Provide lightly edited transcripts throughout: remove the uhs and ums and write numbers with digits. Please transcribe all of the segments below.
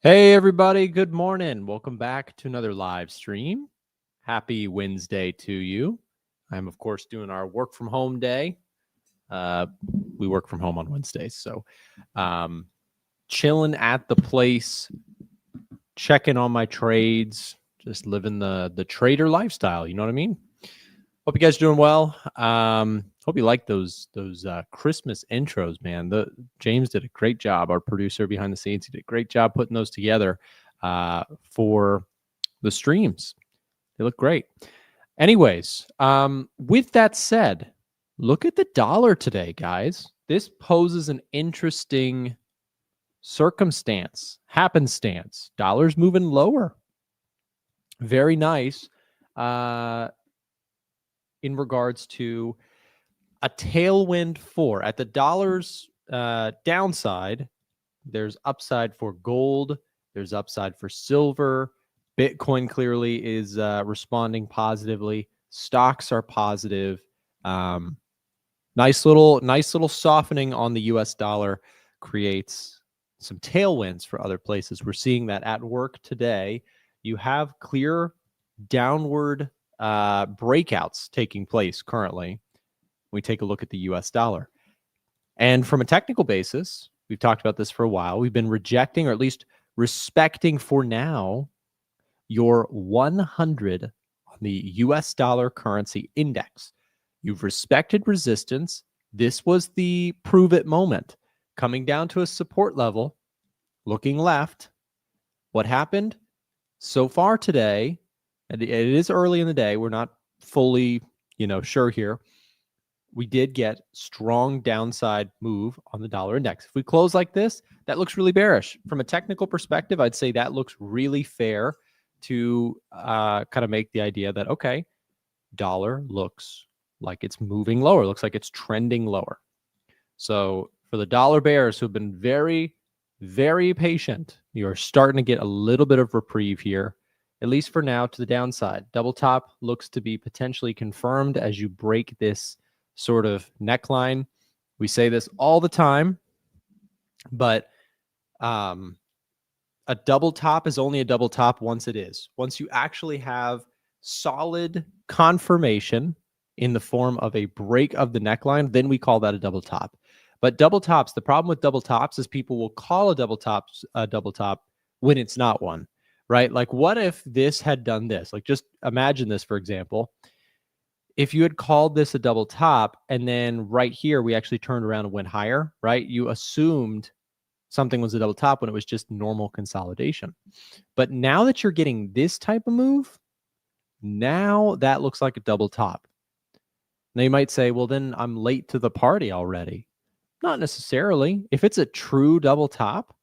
Hey, everybody. Good morning. Welcome back to another live stream. Happy Wednesday to you. I'm, of course, doing our work from home day. We work from home on Wednesdays. So chilling at the place, checking on my trades, just living the trader lifestyle. You know what I mean? Hope you guys are doing well. Hope you like those Christmas intros, man. James did a great job. Our producer behind the scenes, he did a great job putting those together for the streams. They look great. Anyways, with that said, look at the dollar today, guys. This poses an interesting happenstance. Dollar's moving lower. Very nice. In regards to a tailwind for at the dollar's downside, there's upside for gold, there's upside for silver. Bitcoin clearly is responding positively. Stocks are positive. Nice little softening on the US dollar creates some tailwinds for other places. We're seeing that at work today. You have clear downward breakouts taking place currently. We take a look at the US dollar. And from a technical basis, we've talked about this for a while. We've been rejecting, or at least respecting for now, your 100 on the US dollar currency index. You've respected resistance. This was the prove it moment. Coming down to a support level, looking left. What happened so far today? And it is early in the day. We're not fully, sure here. We did get strong downside move on the dollar index. If we close like this, that looks really bearish. From a technical perspective, I'd say that looks really fair to kind of make the idea that, okay, dollar looks like it's moving lower, looks like it's trending lower. So for the dollar bears who have been very, very patient, you're starting to get a little bit of reprieve here, at least for now, to the downside. Double top looks to be potentially confirmed as you break this sort of neckline. We say this all the time, but a double top is only a double top once it is. Once you actually have solid confirmation in the form of a break of the neckline, then we call that a double top. But double tops, the problem with double tops is people will call a double top when it's not one, right? Like, what if this had done this? Like, just imagine this, for example. If you had called this a double top and then right here, we actually turned around and went higher, right? You assumed something was a double top when it was just normal consolidation. But now that you're getting this type of move, now that looks like a double top. Now you might say, well, then I'm late to the party already. Not necessarily. If it's a true double top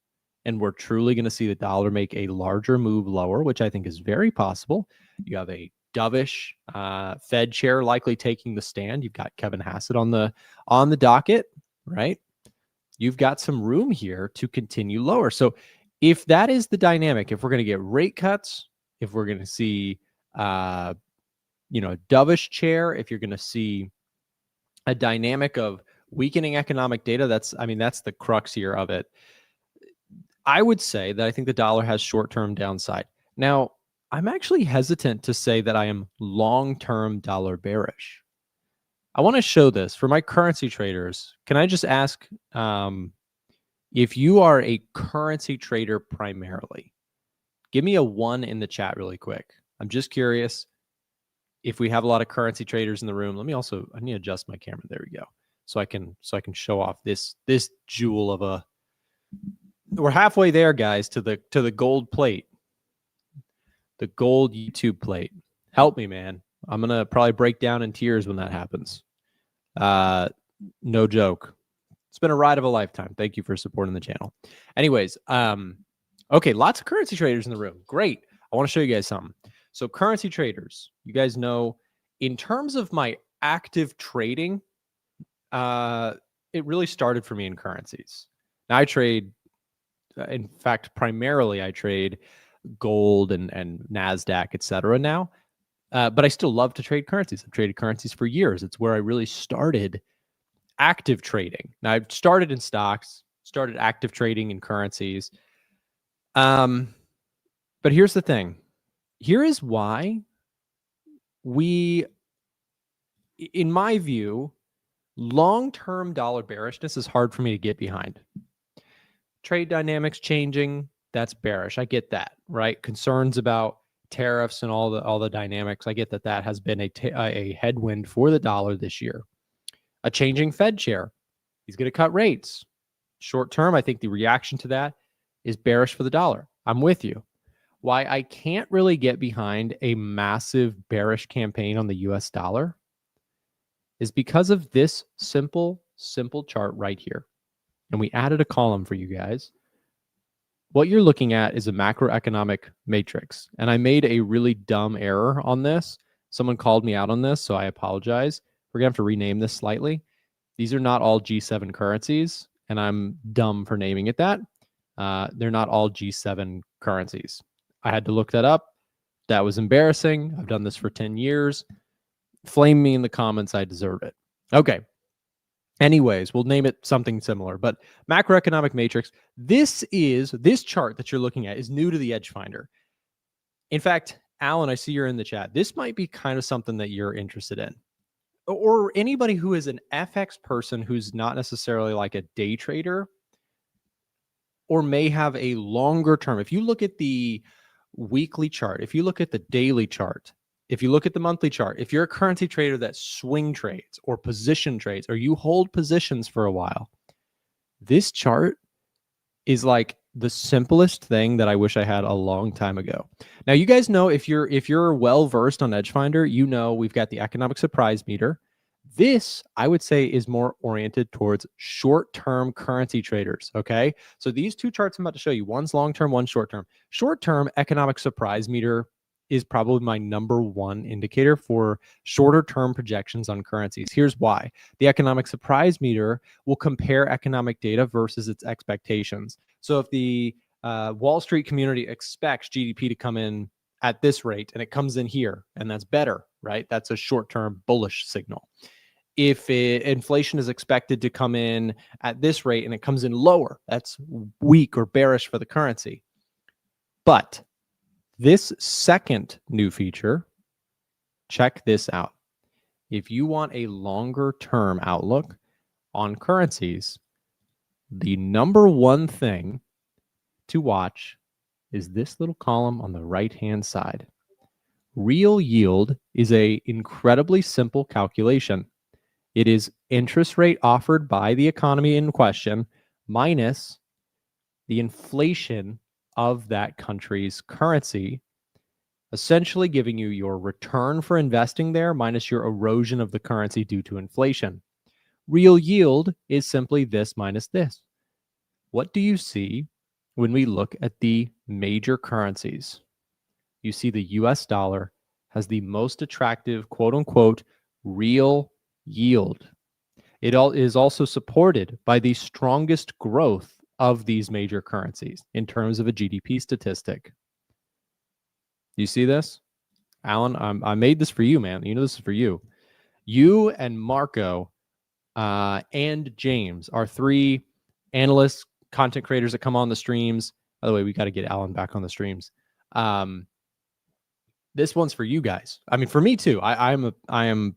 and we're truly going to see the dollar make a larger move lower, which I think is very possible, you have a dovish Fed chair likely taking the stand. You've got Kevin Hassett on the docket, right? You've got some room here to continue lower. So if that is the dynamic, if we're going to get rate cuts, if we're going to see a dovish chair, if you're going to see a dynamic of weakening economic data, that's the crux here of it. I would say that I think the dollar has short-term downside. Now, I'm actually hesitant to say that I am long-term dollar bearish. I want to show this for my currency traders. Can I just ask if you are a currency trader primarily? Give me a 1 in the chat really quick. I'm just curious if we have a lot of currency traders in the room. I need to adjust my camera. There we go. So I can show off this jewel of a. We're halfway there, guys, to the gold plate. The gold YouTube plate. Help me, man. I'm going to probably break down in tears when that happens. No joke. It's been a ride of a lifetime. Thank you for supporting the channel. Anyways, okay, lots of currency traders in the room. Great. I want to show you guys something. So currency traders, you guys know, in terms of my active trading, it really started for me in currencies. Now I trade, in fact, primarily I trade gold and NASDAQ, et cetera now. But I still love to trade currencies. I've traded currencies for years. It's where I really started active trading. Now I've started in stocks, started active trading in currencies. But here's the thing. Here is why in my view, long-term dollar bearishness is hard for me to get behind. Trade dynamics changing, that's bearish. I get that, right? Concerns about tariffs and all the dynamics. I get that has been a headwind for the dollar this year. A changing Fed chair. He's going to cut rates. Short term, I think the reaction to that is bearish for the dollar. I'm with you. Why I can't really get behind a massive bearish campaign on the US dollar is because of this simple chart right here. And we added a column for you guys. What you're looking at is a macroeconomic matrix. And I made a really dumb error on this. Someone called me out on this, so I apologize. We're going to have to rename this slightly. These are not all G7 currencies, and I'm dumb for naming it that. They're not all G7 currencies. I had to look that up. That was embarrassing. I've done this for 10 years. Flame me in the comments. I deserve it. Okay. Anyways, we'll name it something similar, but macroeconomic matrix. This chart that you're looking at is new to the Edge Finder. In fact, Alan, I see you're in the chat. This might be kind of something that you're interested in, or anybody who is an FX person who's not necessarily like a day trader or may have a longer term. If you look at the weekly chart, if you look at the daily chart, if you look at the monthly chart, if you're a currency trader that swing trades or position trades, or you hold positions for a while, this chart is like the simplest thing that I wish I had a long time ago. Now, you guys know, if you're well versed on Edge Finder, you know we've got the economic surprise meter. This, I would say, is more oriented towards short-term currency traders, okay? So these two charts I'm about to show you, one's long-term, one's short-term. Short-term economic surprise meter is probably my number one indicator for shorter-term projections on currencies. Here's why. The economic surprise meter will compare economic data versus its expectations. So if the Wall Street community expects GDP to come in at this rate and it comes in here, and that's better, right? That's a short-term bullish signal. If inflation is expected to come in at this rate and it comes in lower, that's weak or bearish for the currency. But this second new feature, check this out. If you want a longer term outlook on currencies, the number one thing to watch is this little column on the right-hand side. Real yield is an incredibly simple calculation. It is interest rate offered by the economy in question minus the inflation of that country's currency, essentially giving you your return for investing there minus your erosion of the currency due to inflation. Real yield is simply this minus this. What do you see when we look at the major currencies? You see the US dollar has the most attractive, quote unquote, real yield. It is also supported by the strongest growth of these major currencies in terms of a GDP statistic. You see this? Alan, I made this for you, man. You know this is for you. You and Marco and James are three analysts, content creators that come on the streams. By the way, we got to get Alan back on the streams. This one's for you guys. I mean, for me too. I am,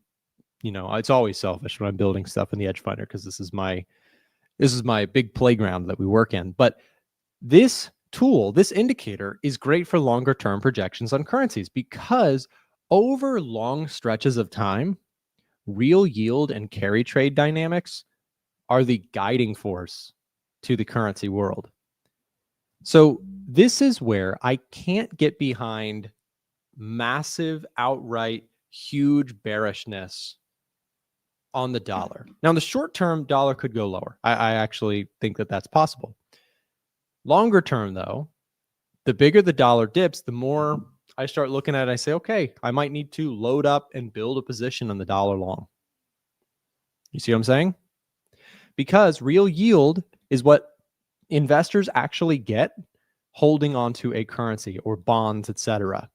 you know, it's always selfish when I'm building stuff in the Edge Finder because this is my big playground that we work in. But this tool, this indicator, is great for longer term projections on currencies because over long stretches of time, real yield and carry trade dynamics are the guiding force to the currency world. So this is where I can't get behind massive, outright, huge bearishness on the dollar. Now, in the short term, dollar could go lower. I actually think that that's possible. Longer term, though, the bigger the dollar dips, the more I start looking at it, I say, okay, I might need to load up and build a position on the dollar long. You see what I'm saying? Because real yield is what investors actually get holding onto a currency or bonds, etc.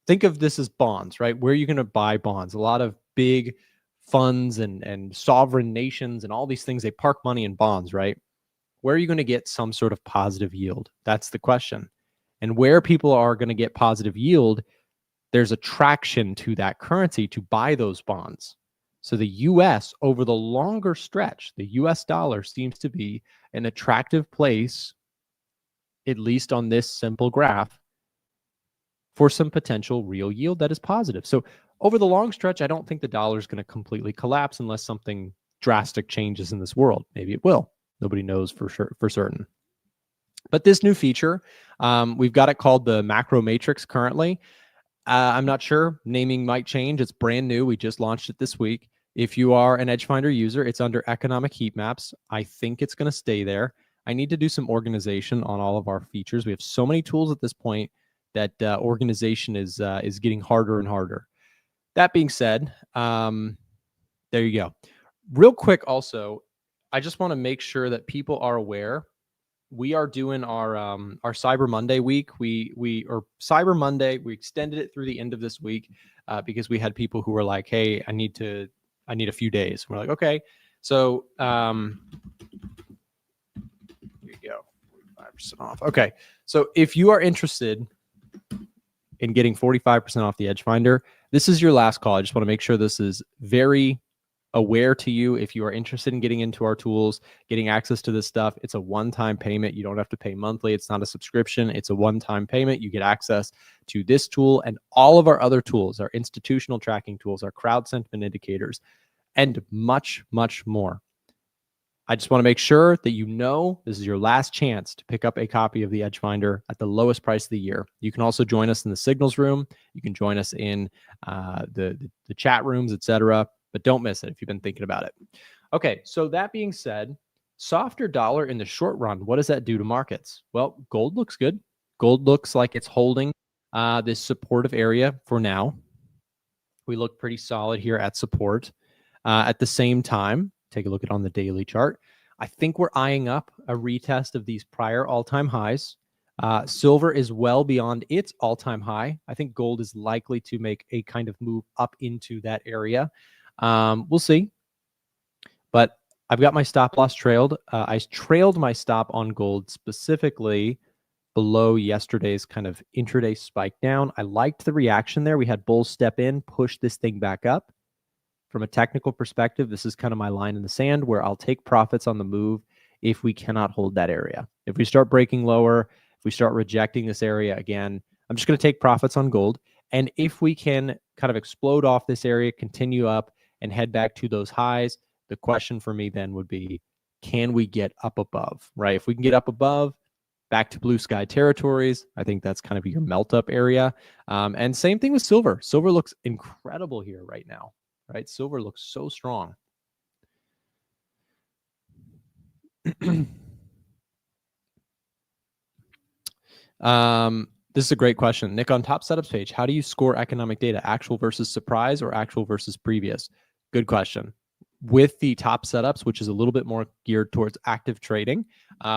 Think of this as bonds, right? Where are you going to buy bonds? A lot of big funds and sovereign nations and all these things, they park money in bonds, right? where are you going to get some sort of positive yield? That's the question. And where people are going to get positive yield, there's attraction to that currency to buy those bonds. So the US over the longer stretch, the US dollar seems to be an attractive place, at least on this simple graph, for some potential real yield that is positive. So over the long stretch, I don't think the dollar is going to completely collapse unless something drastic changes in this world. Maybe it will. Nobody knows for sure, for certain. But this new feature, we've got it called the macro matrix currently. I'm not sure. Naming might change. It's brand new. We just launched it this week. If you are an Edgefinder user, it's under economic heat maps. I think it's going to stay there. I need to do some organization on all of our features. We have so many tools at this point that organization is getting harder and harder. That being said, there you go. Real quick, also, I just want to make sure that people are aware. We are doing our Cyber Monday week. Or Cyber Monday. We extended it through the end of this week because we had people who were like, "Hey, I need a few days." We're like, "Okay." So here you go, 45% off. Okay, so if you are interested in getting 45% off the Edgefinder, this is your last call. I just want to make sure this is very aware to you. If you are interested in getting into our tools, getting access to this stuff, it's a one-time payment. You don't have to pay monthly. It's not a subscription. It's a one-time payment. You get access to this tool and all of our other tools, our institutional tracking tools, our crowd sentiment indicators, and much, much more. I just want to make sure that you know this is your last chance to pick up a copy of the Edgefinder at the lowest price of the year. You can also join us in the signals room. You can join us in the chat rooms, etc. But don't miss it if you've been thinking about it. Okay, so that being said, softer dollar in the short run, what does that do to markets? Well, gold looks good. Gold looks like it's holding this supportive area for now. We look pretty solid here at support. At the same time, take a look at on the daily chart. I think we're eyeing up a retest of these prior all-time highs. Silver is well beyond its all-time high. I think gold is likely to make a kind of move up into that area. We'll see. But I've got my stop loss trailed. I trailed my stop on gold specifically below yesterday's kind of intraday spike down. I liked the reaction there. We had bulls step in, push this thing back up. From a technical perspective, this is kind of my line in the sand where I'll take profits on the move if we cannot hold that area. If we start breaking lower, if we start rejecting this area again, I'm just going to take profits on gold. And if we can kind of explode off this area, continue up and head back to those highs, the question for me then would be, can we get up above, right? If we can get up above, back to blue sky territories, I think that's kind of your melt up area. And same thing with silver. Silver looks incredible here right now. Right? Silver looks so strong. This is a great question. Nick, on top setups page, how do you score economic data? Actual versus surprise or actual versus previous? Good question. With the top setups, which is a little bit more geared towards active trading,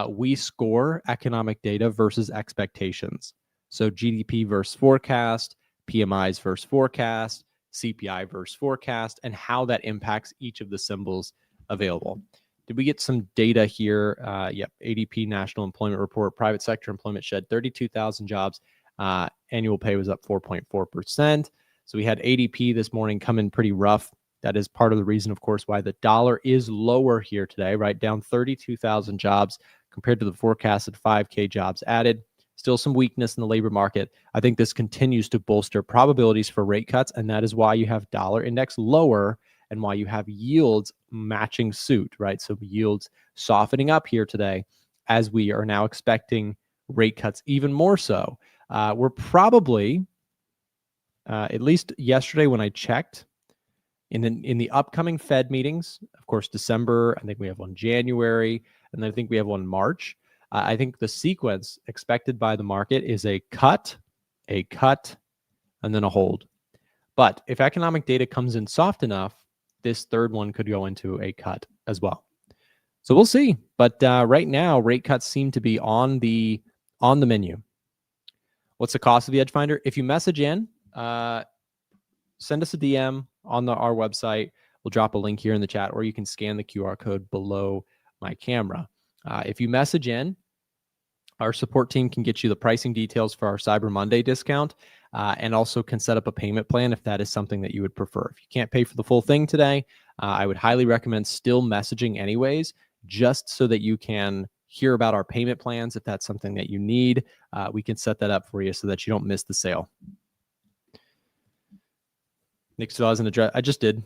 we score economic data versus expectations. So GDP versus forecast, PMIs versus forecast, CPI versus forecast, and how that impacts each of the symbols available. Did we get some data here? Yep, ADP National Employment Report, private sector employment shed 32,000 jobs. Annual pay was up 4.4%. So we had ADP this morning come in pretty rough. That is part of the reason, of course, why the dollar is lower here today, right? Down 32,000 jobs compared to the forecasted 5K jobs added. Still some weakness in the labor market. I think this continues to bolster probabilities for rate cuts, and that is why you have dollar index lower and why you have yields matching suit, right? So yields softening up here today as we are now expecting rate cuts even more so. We're probably, at least yesterday when I checked, in the upcoming Fed meetings, of course, December, I think we have one January, and then I think we have one March. I think the sequence expected by the market is a cut, and then a hold. But if economic data comes in soft enough, this third one could go into a cut as well. So we'll see. But right now, rate cuts seem to be on the menu. What's the cost of the Edgefinder? If you message in, send us a DM on our website. We'll drop a link here in the chat, or you can scan the QR code below my camera. If you message in, our support team can get you the pricing details for our Cyber Monday discount, and also can set up a payment plan if that is something that you would prefer. If you can't pay for the full thing today, I would highly recommend still messaging anyways, just so that you can hear about our payment plans. If that's something that you need, we can set that up for you so that you don't miss the sale. Next, I just did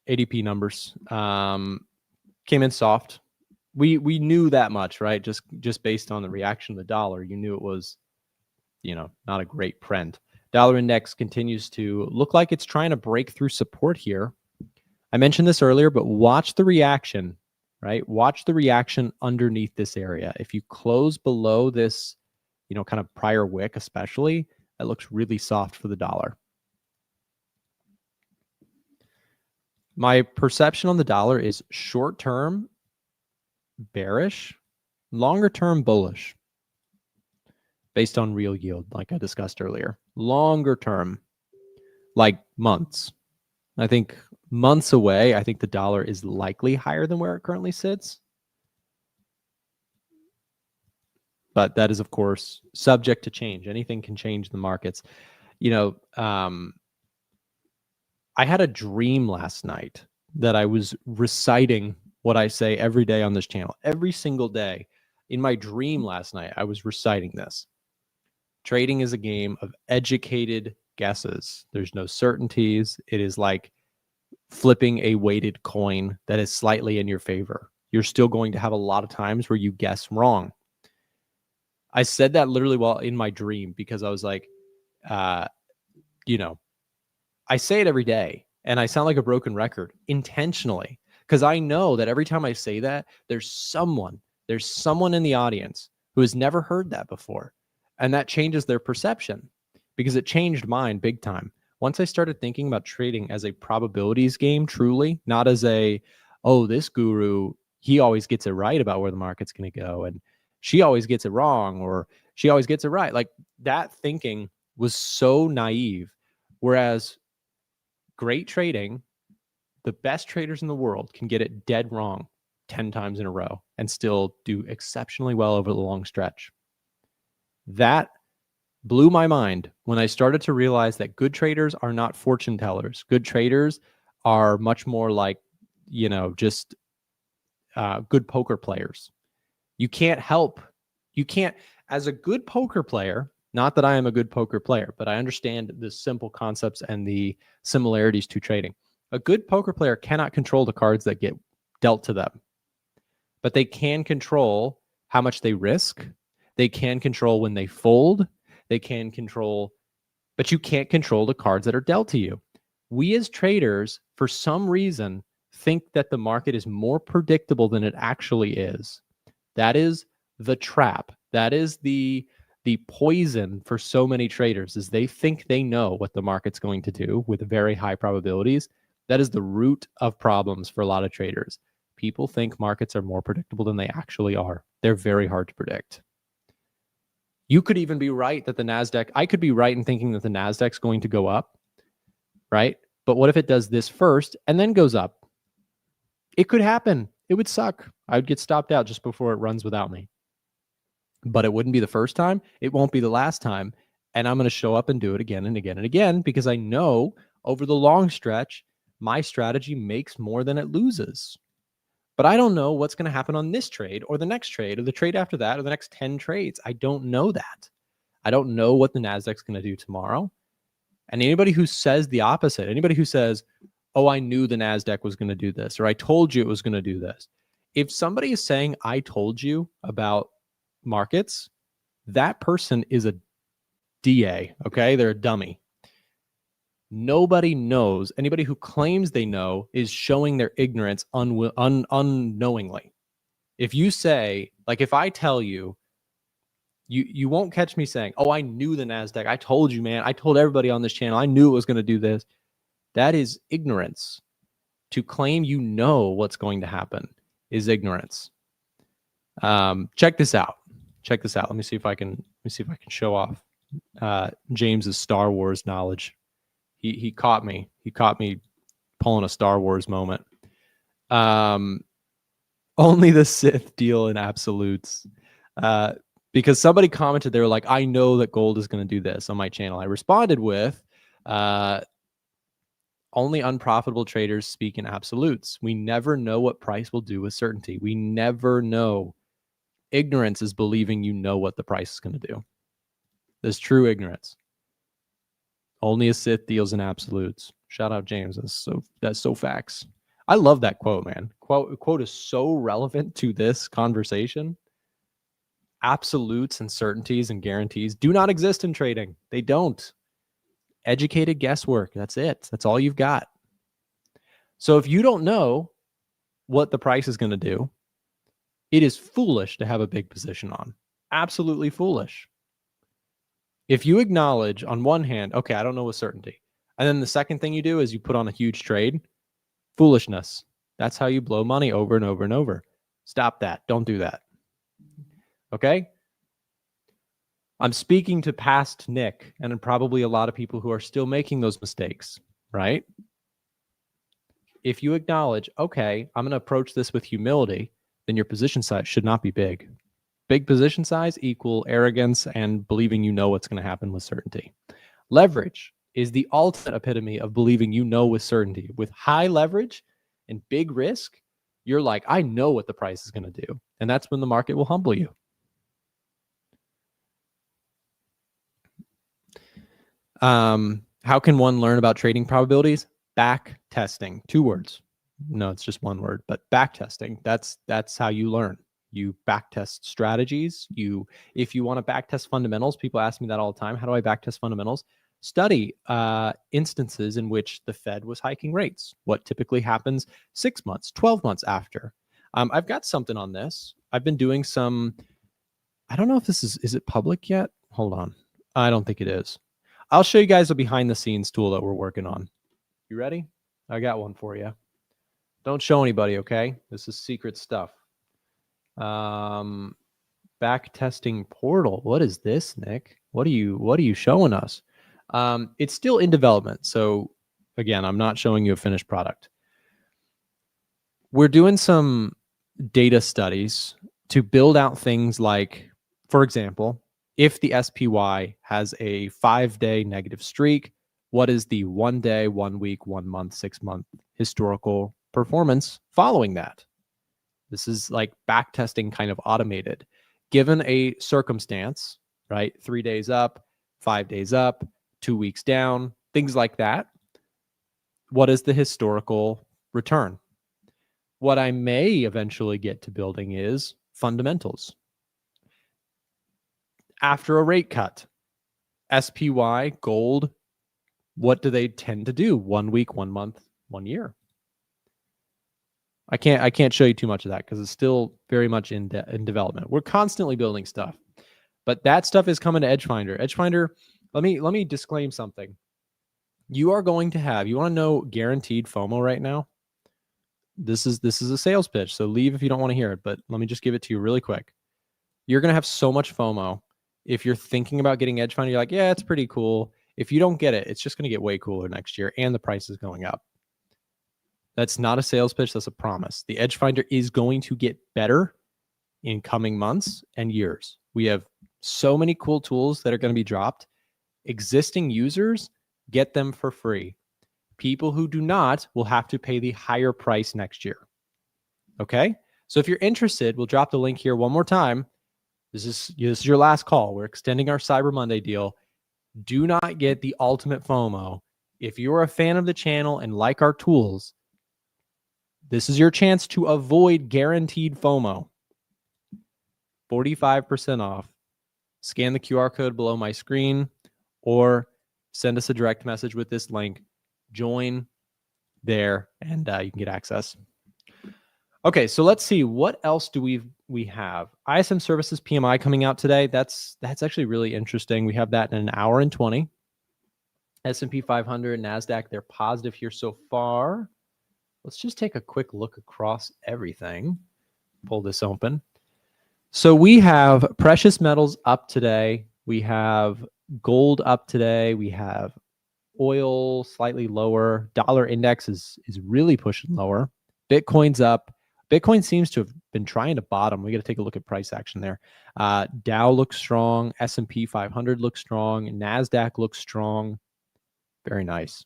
ADP numbers. Came in soft. We knew that much, right? Just based on the reaction of the dollar, you knew it was, not a great print. Dollar index continues to look like it's trying to break through support here. I mentioned this earlier, but watch the reaction, right? Watch the reaction underneath this area. If you close below this, kind of prior wick, especially, that looks really soft for the dollar. My perception on the dollar is short-term bearish, longer-term bullish, based on real yield, like I discussed earlier. Longer term, like months. I think months away, I think the dollar is likely higher than where it currently sits. But that is, of course, subject to change. Anything can change the markets. I had a dream last night that I was reciting what I say every day on this channel. Every single day in my dream last night, I was reciting this. Trading is a game of educated guesses. There's no certainties. It is like flipping a weighted coin that is slightly in your favor. You're still going to have a lot of times where you guess wrong. I said that literally while in my dream because I was like, I say it every day and I sound like a broken record intentionally because I know that every time I say that, there's someone in the audience who has never heard that before. And that changes their perception because it changed mine big time. Once I started thinking about trading as a probabilities game, truly, not as this guru, he always gets it right about where the market's going to go. And she always gets it wrong, or she always gets it right. Like that thinking was so naive. Whereas great trading, the best traders in the world can get it dead wrong 10 times in a row and still do exceptionally well over the long stretch. That blew my mind when I started to realize that good traders are not fortune tellers. Good traders are much more like, just good poker players. You can't, as a good poker player, not that I am a good poker player, but I understand the simple concepts and the similarities to trading. A good poker player cannot control the cards that get dealt to them, but they can control how much they risk. They can control when they fold. They can control, but you can't control the cards that are dealt to you. We as traders, for some reason, think that the market is more predictable than it actually is. That is the trap. That is the poison for so many traders, is they think they know what the market's going to do with very high probabilities. That is the root of problems for a lot of traders. People think markets are more predictable than they actually are. They're very hard to predict. You could even be right that I could be right in thinking that the NASDAQ's going to go up, right? But what if it does this first and then goes up? It could happen. It would suck. I would get stopped out just before it runs without me. But it wouldn't be the first time. It won't be the last time. And I'm going to show up and do it again and again and again because I know over the long stretch, my strategy makes more than it loses. But I don't know what's going to happen on this trade or the next trade or the trade after that or the next 10 trades. I don't know that. I don't know what the NASDAQ's going to do tomorrow. And anybody who says the opposite, anybody who says, oh, I knew the NASDAQ was going to do this, or I told you it was going to do this. If somebody is saying, I told you about markets, that person is a DA, okay? They're a dummy. Nobody knows. Anybody who claims they know is showing their ignorance unknowingly. If you say, like if I tell you, you won't catch me saying, oh, I knew the NASDAQ. I told you, man. I told everybody on this channel. I knew it was going to do this. That is ignorance. To claim you know what's going to happen is ignorance. Check this out. Let me see if I can show off James's Star Wars knowledge. He caught me. He caught me pulling a Star Wars moment. Only the Sith deal in absolutes. Because somebody commented, they were like, I know that gold is going to do this on my channel. I responded with, only unprofitable traders speak in absolutes. We never know what price will do with certainty. We never know. Ignorance is believing you know what the price is going to do. There's true ignorance. Only a Sith deals in absolutes. Shout out James. That's so facts. I love that quote, man. Quote is so relevant to this conversation. Absolutes and certainties and guarantees do not exist in trading. They don't. Educated guesswork. That's it. That's all you've got. So if you don't know what the price is going to do, it is foolish to have a big position on. Absolutely foolish. If you acknowledge on one hand, okay, I don't know with certainty, and then the second thing you do is you put on a huge trade, foolishness. That's how you blow money over and over and over. Stop that. Don't do that. Okay? I'm speaking to past Nick and probably a lot of people who are still making those mistakes, right? If you acknowledge, okay, I'm going to approach this with humility, then your position size should not be big. Big position size equal arrogance and believing you know what's going to happen with certainty. Leverage is the ultimate epitome of believing you know with certainty. With high leverage and big risk, you're like, I know what the price is going to do. And that's when the market will humble you. How can one learn about trading probabilities? Back testing. 2 words. No, it's just 1 word, but back testing. That's how you learn. You back test strategies. If you want to back test fundamentals, people ask me that all the time. How do I back test fundamentals? Study instances in which the Fed was hiking rates. What typically happens 6 months, 12 months after. I've got something on this. I've been doing some, I don't know if this is it public yet? Hold on. I don't think it is. I'll show you guys a behind the scenes tool that we're working on. You ready? I got one for you. Don't show anybody, okay? This is secret stuff. Back testing portal. What is this, Nick? What are you showing us? It's still in development. So again, I'm not showing you a finished product. We're doing some data studies to build out things like, for example, if the SPY has a 5-day negative streak, what is the 1 day, 1 week, 1 month, 6 month historical performance following that? This is like back testing kind of automated. Given a circumstance, right? 3 days up, 5 days up, 2 weeks down, things like that. What is the historical return? What I may eventually get to building is fundamentals. After a rate cut, SPY, gold, what do they tend to do? 1 week, 1 month, 1 year. I can't show you too much of that because it's still very much in development. We're constantly building stuff, but that stuff is coming to Edgefinder. Edgefinder, let me disclaim something. You are going to have, you want to know guaranteed FOMO right now? This is a sales pitch, so leave if you don't want to hear it, but let me just give it to you really quick. You're going to have so much FOMO. If you're thinking about getting Edgefinder, you're like, yeah, it's pretty cool. If you don't get it, it's just going to get way cooler next year, and the price is going up. That's not a sales pitch. That's a promise. The Edgefinder is going to get better in coming months and years. We have so many cool tools that are going to be dropped. Existing users get them for free. People who do not will have to pay the higher price next year. Okay? So if you're interested, we'll drop the link here one more time. This is your last call. We're extending our Cyber Monday deal. Do not get the ultimate FOMO. If you're a fan of the channel and like our tools, this is your chance to avoid guaranteed FOMO. 45% off. Scan the QR code below my screen or send us a direct message with this link. Join there and you can get access. Okay, so let's see. What else do we have? ISM Services PMI coming out today. That's actually really interesting. We have that in an hour and 20. S&P 500, NASDAQ, they're positive here so far. Let's just take a quick look across everything. Pull this open. So we have precious metals up today. We have gold up today. We have oil slightly lower. Dollar index is really pushing lower. Bitcoin's up. Bitcoin seems to have been trying to bottom. We got to take a look at price action there. Dow looks strong. S&P 500 looks strong. NASDAQ looks strong. Very nice.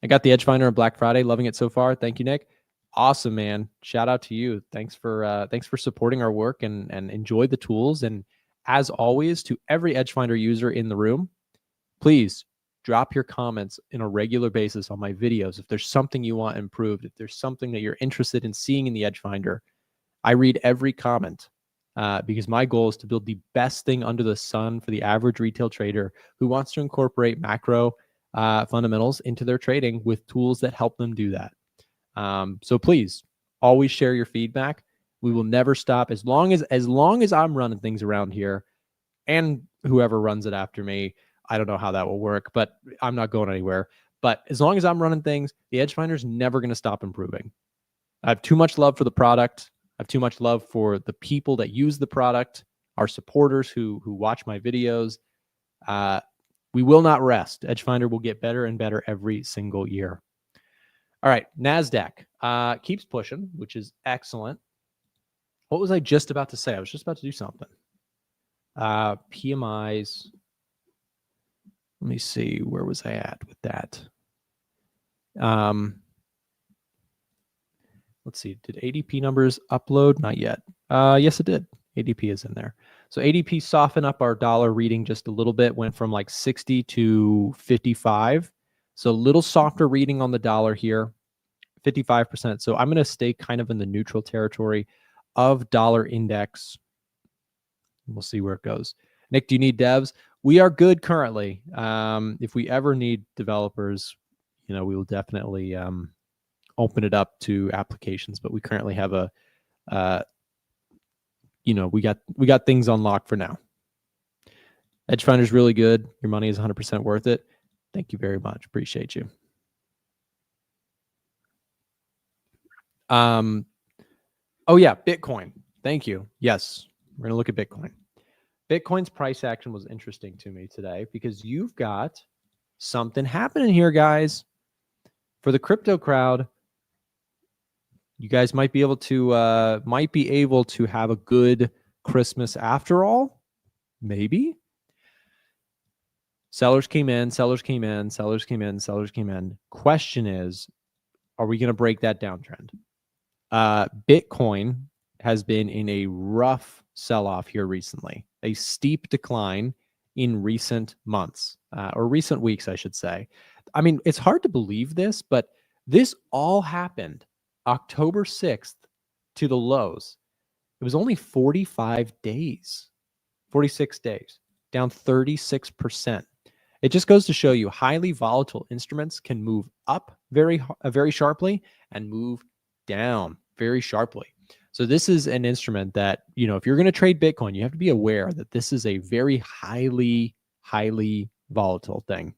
I got the Edge Finder on Black Friday. Loving it so far. Thank you, Nick. Awesome, man. Shout out to you. Thanks for supporting our work and enjoy the tools. And as always, to every Edge Finder user in the room, please drop your comments in a regular basis on my videos. If there's something you want improved, if there's something that you're interested in seeing in the Edge Finder, I read every comment because my goal is to build the best thing under the sun for the average retail trader who wants to incorporate macro fundamentals into their trading with tools that help them do that. So please always share your feedback. We will never stop as long as I'm running things around here, and whoever runs it after me. I don't know how that will work, but I'm not going anywhere. But as long as I'm running things, the Edge Finder is never going to stop improving. I have too much love for the product. I have too much love for the people that use the product, our supporters who watch my videos. We will not rest. Edge Finder will get better and better every single year. All right, NASDAQ keeps pushing, which is excellent. What was I just about to say? I was just about to do something. PMIs. Let me see. Where was I at with that? Let's see. Did ADP numbers upload? Not yet. Yes, it did. ADP is in there. So ADP softened up our dollar reading just a little bit, went from like 60 to 55. So a little softer reading on the dollar here, 55%. So I'm going to stay kind of in the neutral territory of dollar index. We'll see where it goes. Nick, do you need devs? We are good currently. If we ever need developers, we will definitely open it up to applications. But we currently have we got things on lock for now. Edge Finder is really good. Your money is 100% worth it. Thank you very much. Appreciate you. Oh yeah, Bitcoin. Thank you. Yes, we're gonna look at Bitcoin. Bitcoin's price action was interesting to me today because you've got something happening here, guys. For the crypto crowd, you guys might be able to have a good Christmas after all. Maybe. Sellers came in, sellers came in, sellers came in, sellers came in. Question is, are we going to break that downtrend? Bitcoin has been in a rough sell-off here recently, a steep decline in recent months, or recent weeks, I should say. I mean, it's hard to believe this, but this all happened October 6th to the lows. It was only 45 days, 46 days, down 36%. It just goes to show you highly volatile instruments can move up very sharply and move down very sharply. So this is an instrument that, if you're going to trade Bitcoin, you have to be aware that this is a very highly volatile thing.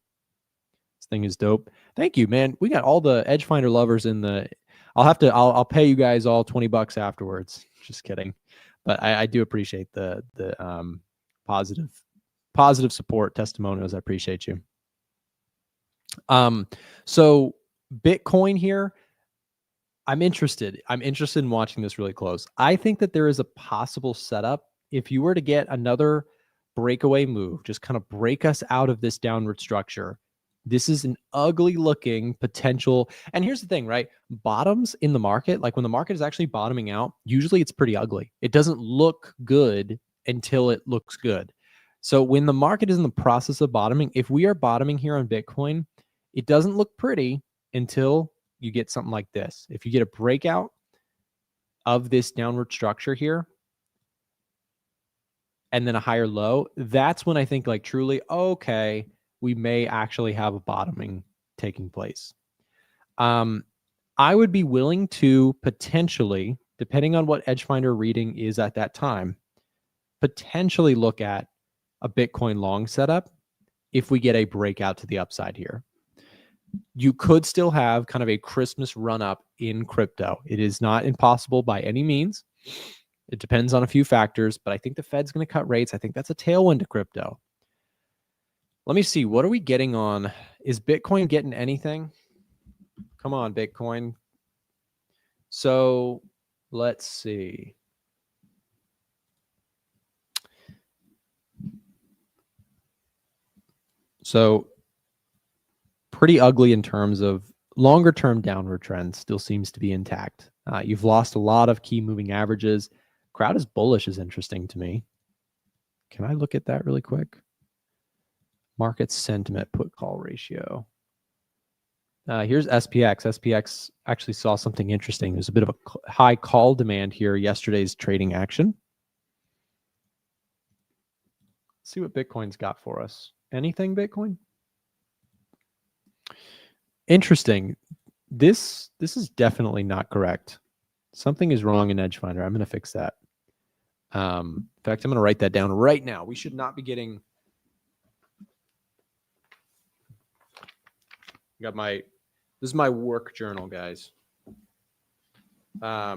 This thing is dope. Thank you, man. We got all the Edge Finder lovers in the, I'll pay you guys all $20 afterwards. Just kidding. But I do appreciate the positive support testimonials. I appreciate you. So Bitcoin here, I'm interested in watching this really close. I think that there is a possible setup if you were to get another breakaway move, just kind of break us out of this downward structure. This is an ugly looking potential. And here's the thing, right? Bottoms in the market, like when the market is actually bottoming out, usually it's pretty ugly. It doesn't look good until it looks good. So when the market is in the process of bottoming, if we are bottoming here on Bitcoin, it doesn't look pretty until you get something like this. If you get a breakout of this downward structure here and then a higher low, that's when I think like truly, okay, we may actually have a bottoming taking place. I would be willing to potentially, depending on what Edge Finder reading is at that time, potentially look at a Bitcoin long setup if we get a breakout to the upside here. You could still have kind of a Christmas run up in crypto. It is not impossible by any means. It depends on a few factors, but I think the Fed's going to cut rates. I think that's a tailwind to crypto. Let me see. What are we getting on? Is Bitcoin getting anything? Come on, Bitcoin. So Let's see. So pretty ugly in terms of longer term downward trend still seems to be intact. You've lost a lot of key moving averages. Crowd is bullish is interesting to me. Can I look at that really quick? Market sentiment put call ratio. Here's SPX. SPX actually saw something interesting. There's a bit of a high call demand here, yesterday's trading action. Let's see what Bitcoin's got for us. Anything, Bitcoin? Interesting. This is definitely not correct. Something is wrong in EdgeFinder. I'm going to fix that. In fact, I'm going to write that down right now. We should not be getting... This is my work journal, guys. I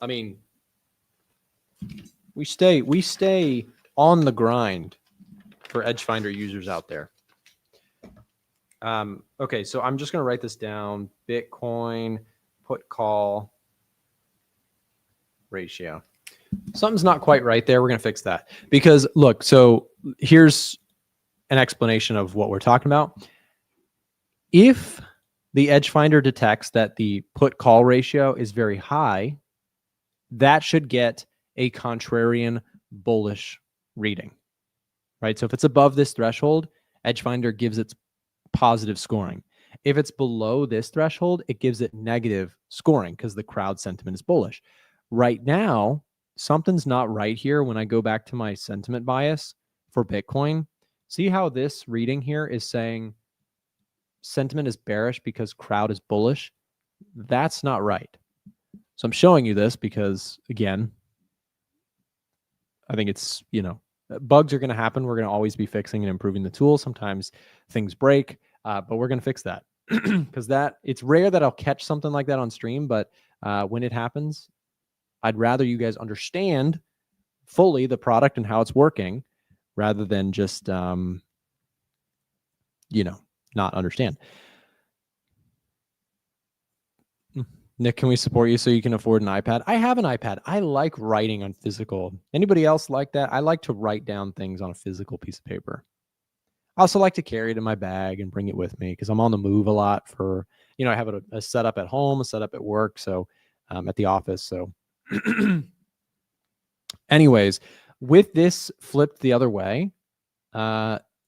mean, we stay on the grind for EdgeFinder users out there. Okay, so I'm just going to write this down. Bitcoin put call ratio. Something's not quite right there. We're going to fix that. Because look, so here's an explanation of what we're talking about. If the EdgeFinder detects that the put call ratio is very high, that should get a contrarian bullish reading, right? So if it's above this threshold, EdgeFinder gives its positive scoring. If it's below this threshold, it gives it negative scoring because the crowd sentiment is bullish. Right now, something's not right here. When I go back to my sentiment bias for Bitcoin, see how this reading here is saying sentiment is bearish because crowd is bullish? That's not right. So I'm showing you this because, again, I think it's, bugs are going to happen. We're going to always be fixing and improving the tool. Sometimes things break, but we're going to fix that because it's rare that I'll catch something like that on stream. But when it happens, I'd rather you guys understand fully the product and how it's working rather than just, not understand. Nick, can we support you so you can afford an iPad? I have an iPad. I like writing on physical. Anybody else like that? I like to write down things on a physical piece of paper. I also like to carry it in my bag and bring it with me because I'm on the move a lot for, I have a setup at home, a setup at work, so at the office. So anyways, with this flipped the other way,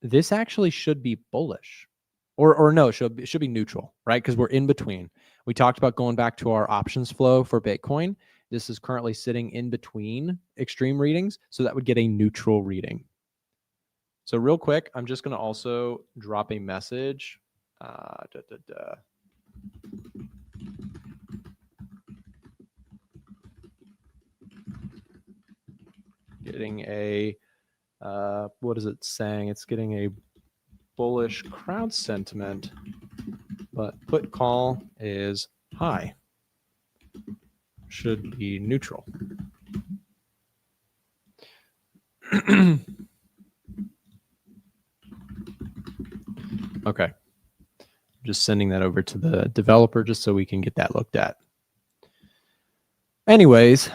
this actually should be bullish. Or no, it should be neutral, right? Because we're in between. We talked about going back to our options flow for Bitcoin. This is currently sitting in between extreme readings, so that would get a neutral reading. So real quick, I'm just going to also drop a message. Getting a, what is it saying? It's getting a bullish crowd sentiment, but put call is high. Should be neutral. Okay. Just sending that over to the developer just so we can get that looked at. Anyways,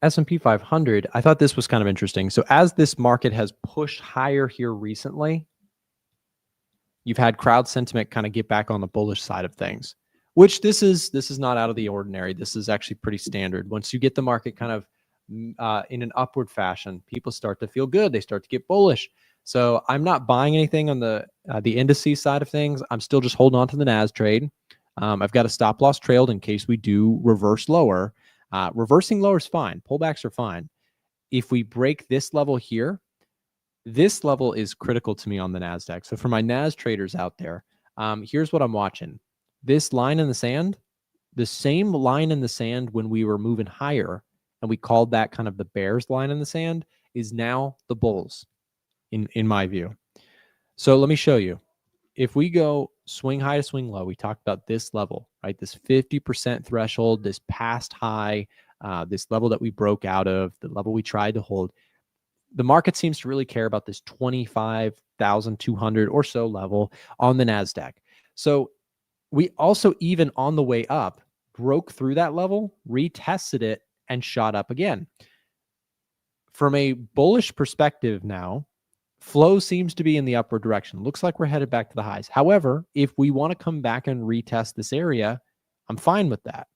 S&P 500, I thought this was kind of interesting. So as this market has pushed higher here recently, you've had crowd sentiment kind of get back on the bullish side of things, which this is not out of the ordinary. This is actually pretty standard. Once you get the market kind of in an upward fashion, people start to feel good. They start to get bullish. So I'm not buying anything on the indices side of things. I'm still just holding on to the NAS trade. I've got a stop loss trailed in case we do reverse lower. Reversing lower is fine. Pullbacks are fine. If we break this level here, this level is critical to me on the NASDAQ. So for my NAS traders out there, here's what I'm watching. This line in the sand, the same line in the sand when we were moving higher, and we called that kind of the bears line in the sand, is now the bulls in my view. So let me show you. If we go swing high to swing low, we talked about this level, right? This 50% threshold, this past high, this level that we broke out of, the level we tried to hold. The market seems to really care about this 25,200 or so level on the NASDAQ. So We also, even on the way up, broke through that level, retested it, and shot up again. From a bullish perspective now, flow seems to be in the upward direction. Looks like we're headed back to the highs. However, if we want to come back and retest this area, I'm fine with that.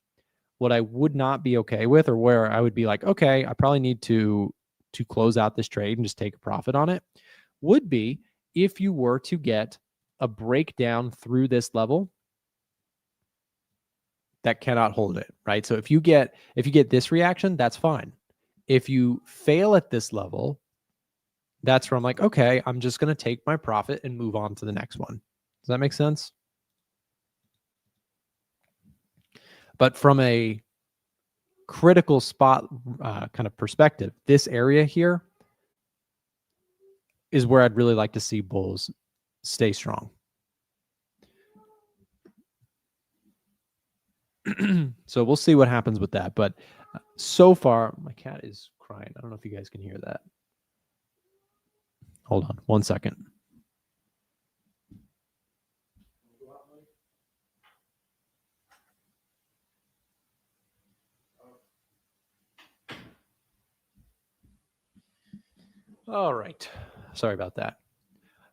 What I would not be okay with, or where I would be like, okay, I probably need to close out this trade and just take a profit on it, would be if you were to get a breakdown through this level that cannot hold it, right? So if you get this reaction, that's fine. If you fail at this level, that's where I'm like, okay, I'm just going to take my profit and move on to the next one. Does that make sense? But from a critical spot kind of perspective, this area here is where I'd really like to see bulls stay strong. So we'll see what happens with that. But so far, my cat is crying. I don't know if you guys can hear that. Hold on 1 second. All right. Sorry about that.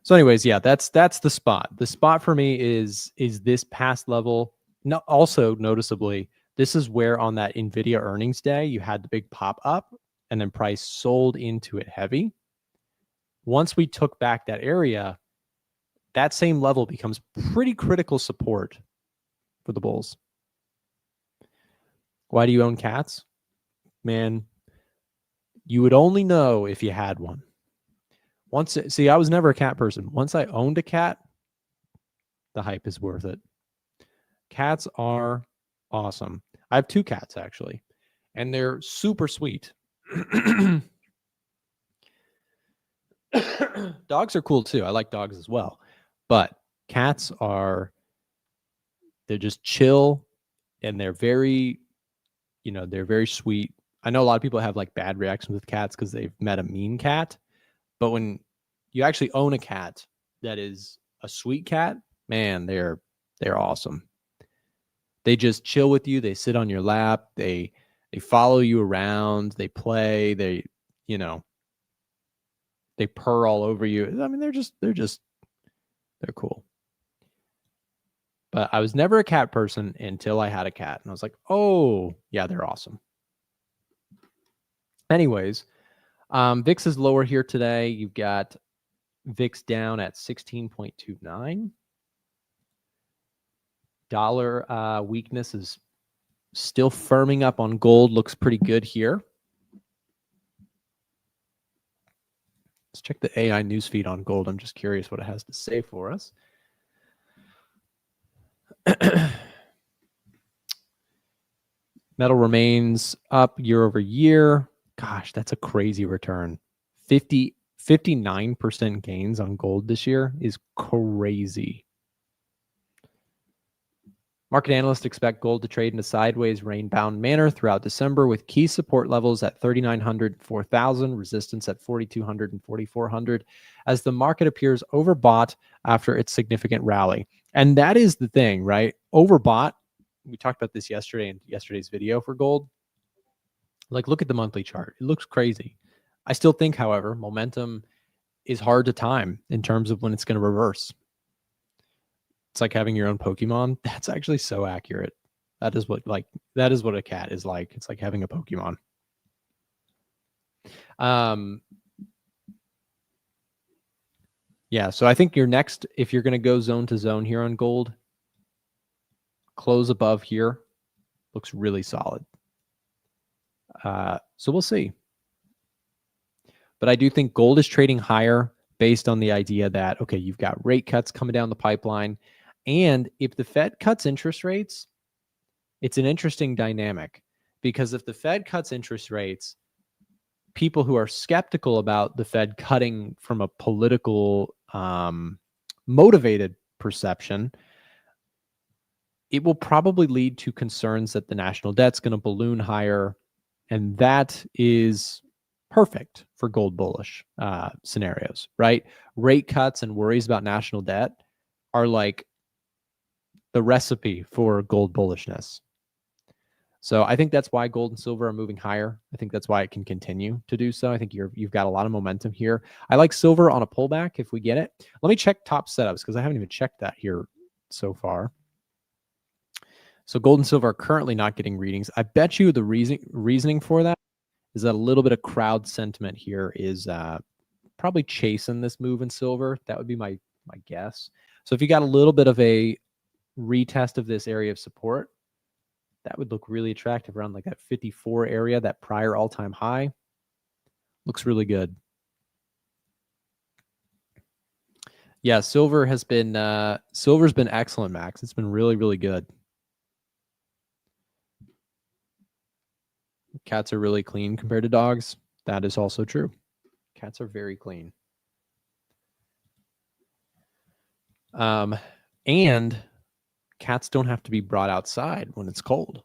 So anyways, yeah, that's the spot. The spot for me is this past level. No, also noticeably, this is where on that NVIDIA earnings day, you had the big pop up and then price sold into it heavy. Once we took back that area, that same level becomes pretty critical support for the bulls. Why do you own cats? Man, you would only know if you had one. See, I was never a cat person. Once I owned a cat, the hype is worth it. Cats are awesome. I have 2 cats actually, and they're super sweet. Dogs are cool too. I like dogs as well, but cats they're just chill, and they're very, they're very sweet. I know a lot of people have like bad reactions with cats because they've met a mean cat, but when you actually own a cat that is a sweet cat, man, they're awesome. They just chill with you. They sit on your lap. They follow you around. They play. They purr all over you. I mean, they're cool. But I was never a cat person until I had a cat, and I was like, oh yeah, they're awesome. Anyways, VIX is lower here today. You've got VIX down at 16.29. Dollar weakness is still firming up on gold. Looks pretty good here. Let's check the AI newsfeed on gold. I'm just curious what it has to say for us. Metal remains up year over year. Gosh, that's a crazy return. 59% gains on gold this year is crazy. Market analysts expect gold to trade in a sideways rain-bound manner throughout December, with key support levels at 3,900 and 4,000, resistance at 4,200 and 4,400, as the market appears overbought after its significant rally. And that is the thing, right? Overbought. We talked about this yesterday in yesterday's video for gold. Like, look at the monthly chart. It looks crazy. I still think, however, momentum is hard to time in terms of when it's going to reverse. It's like having your own Pokemon. That's actually so accurate. That is what a cat is like. It's like having a Pokemon. Yeah, so I think your next, if you're going to go zone to zone here on gold, close above here looks really solid. So we'll see. But I do think gold is trading higher based on the idea that, okay, you've got rate cuts coming down the pipeline. And if the Fed cuts interest rates, it's an interesting dynamic, because if the Fed cuts interest rates, people who are skeptical about the Fed cutting from a political motivated perception, it will probably lead to concerns that the national debt's going to balloon higher. And that is perfect for gold bullish scenarios, right? Rate cuts and worries about national debt are like the recipe for gold bullishness. So I think that's why gold and silver are moving higher. I think that's why it can continue to do so. I think you've got a lot of momentum here. I like silver on a pullback if we get it. Let me check top setups because I haven't even checked that here so far. So gold and silver are currently not getting readings. I bet you the reasoning for that is that a little bit of crowd sentiment here is probably chasing this move in silver. That would be my guess. So if you got a little bit of a retest of this area of support, that would look really attractive around like that 54 area, that prior all-time high. Looks really good. Yeah, silver's been excellent, Max. It's been really, really good. Cats are really clean compared to dogs. That is also true. Cats are very clean. And cats don't have to be brought outside when it's cold.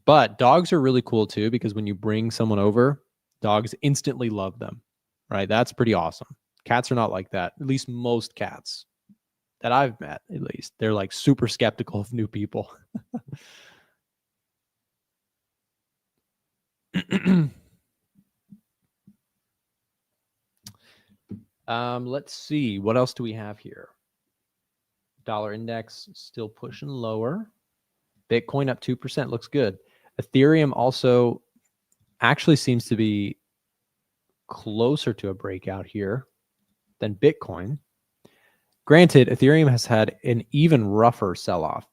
But dogs are really cool too, because when you bring someone over, dogs instantly love them, right? That's pretty awesome. Cats are not like that. At least most cats that I've met, at least. They're like super skeptical of new people. Let's see. What else do we have here? Dollar index still pushing lower. Bitcoin up 2%. Looks good. Ethereum also actually seems to be closer to a breakout here than Bitcoin. Granted, Ethereum has had an even rougher sell-off.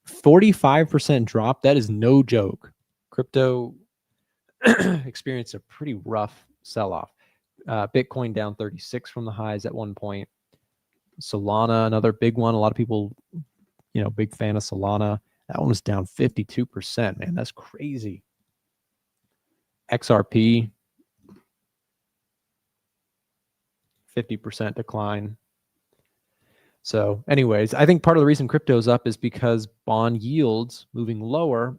45% drop. That is no joke. Crypto experienced a pretty rough sell-off. Bitcoin down 36 from the highs at one point. Solana, another big one. A lot of people, big fan of Solana. That one was down 52%, man. That's crazy. XRP, 50% decline. So anyways, I think part of the reason crypto's up is because bond yields moving lower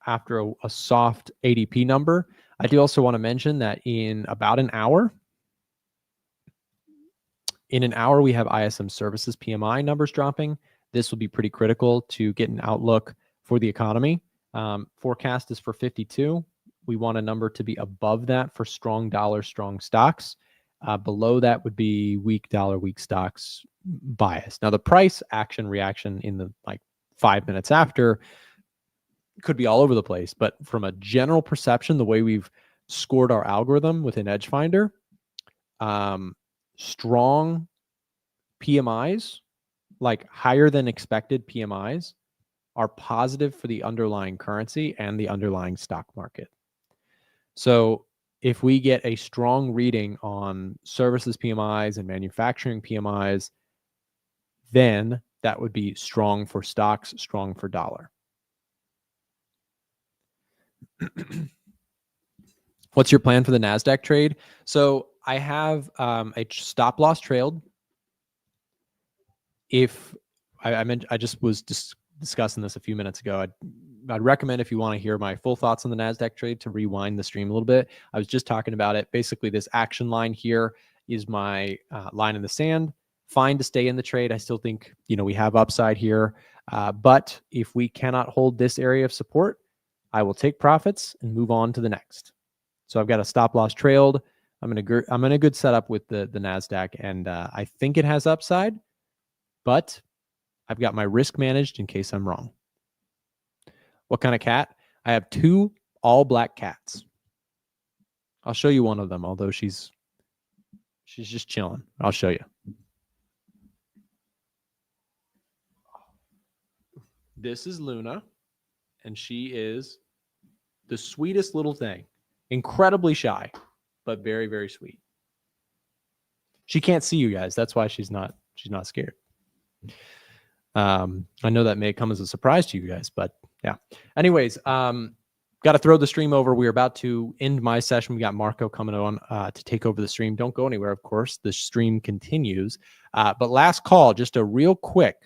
after a soft ADP number. I do also want to mention that in about an hour, we have ISM services PMI numbers dropping. This will be pretty critical to get an outlook for the economy. Forecast is for 52. We want a number to be above that for strong dollar, strong stocks. Below that would be weak dollar, weak stocks bias. Now the price action reaction in the 5 minutes after could be all over the place, but from a general perception, the way we've scored our algorithm within Edgefinder, strong PMIs, like higher than expected PMIs, are positive for the underlying currency and the underlying stock market. So if we get a strong reading on services PMIs and manufacturing PMIs, then that would be strong for stocks, strong for dollar. What's your plan for the NASDAQ trade? So I have a stop loss trailed. If I just was discussing this a few minutes ago, I'd recommend, if you want to hear my full thoughts on the NASDAQ trade, to rewind the stream a little bit. I was just talking about it. Basically, this action line here is my line in the sand. Fine to stay in the trade. I still think, we have upside here. But if we cannot hold this area of support, I will take profits and move on to the next. So I've got a stop loss trailed. I'm in a good setup with the NASDAQ, and I think it has upside, but I've got my risk managed in case I'm wrong. What kind of cat? I have 2 all black cats. I'll show you one of them, although she's just chilling. I'll show you. This is Luna, and she is the sweetest little thing. Incredibly shy, but very, very sweet. She can't see you guys. That's why she's not scared. I know that may come as a surprise to you guys, but yeah. Anyways, got to throw the stream over. We're about to end my session. We got Marco coming on to take over the stream. Don't go anywhere, of course. The stream continues. But last call, just a real quick.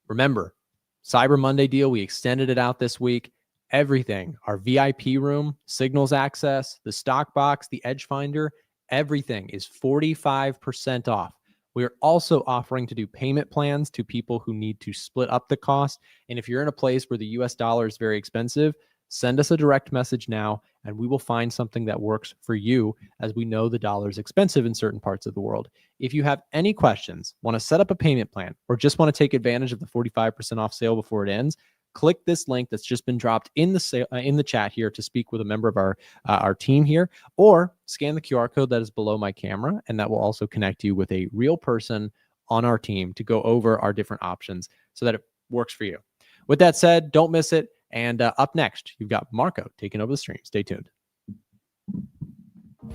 Remember, Cyber Monday deal. We extended it out this week. Everything, our VIP room, Signals access, the stock box, the Edge Finder, everything is 45% off, We are also offering to do payment plans to people who need to split up the cost. And if you're in a place where the US dollar is very expensive, send us a direct message now and we will find something that works for you, as we know the dollar is expensive in certain parts of the world. If you have any questions, want to set up a payment plan, or just want to take advantage of the 45% off sale before it ends, click this link that's just been dropped in the chat here to speak with a member of our team here, or scan the QR code that is below my camera, and that will also connect you with a real person on our team to go over our different options so that it works for you. With that said, don't miss it. And up next, you've got Marco taking over the stream. Stay tuned.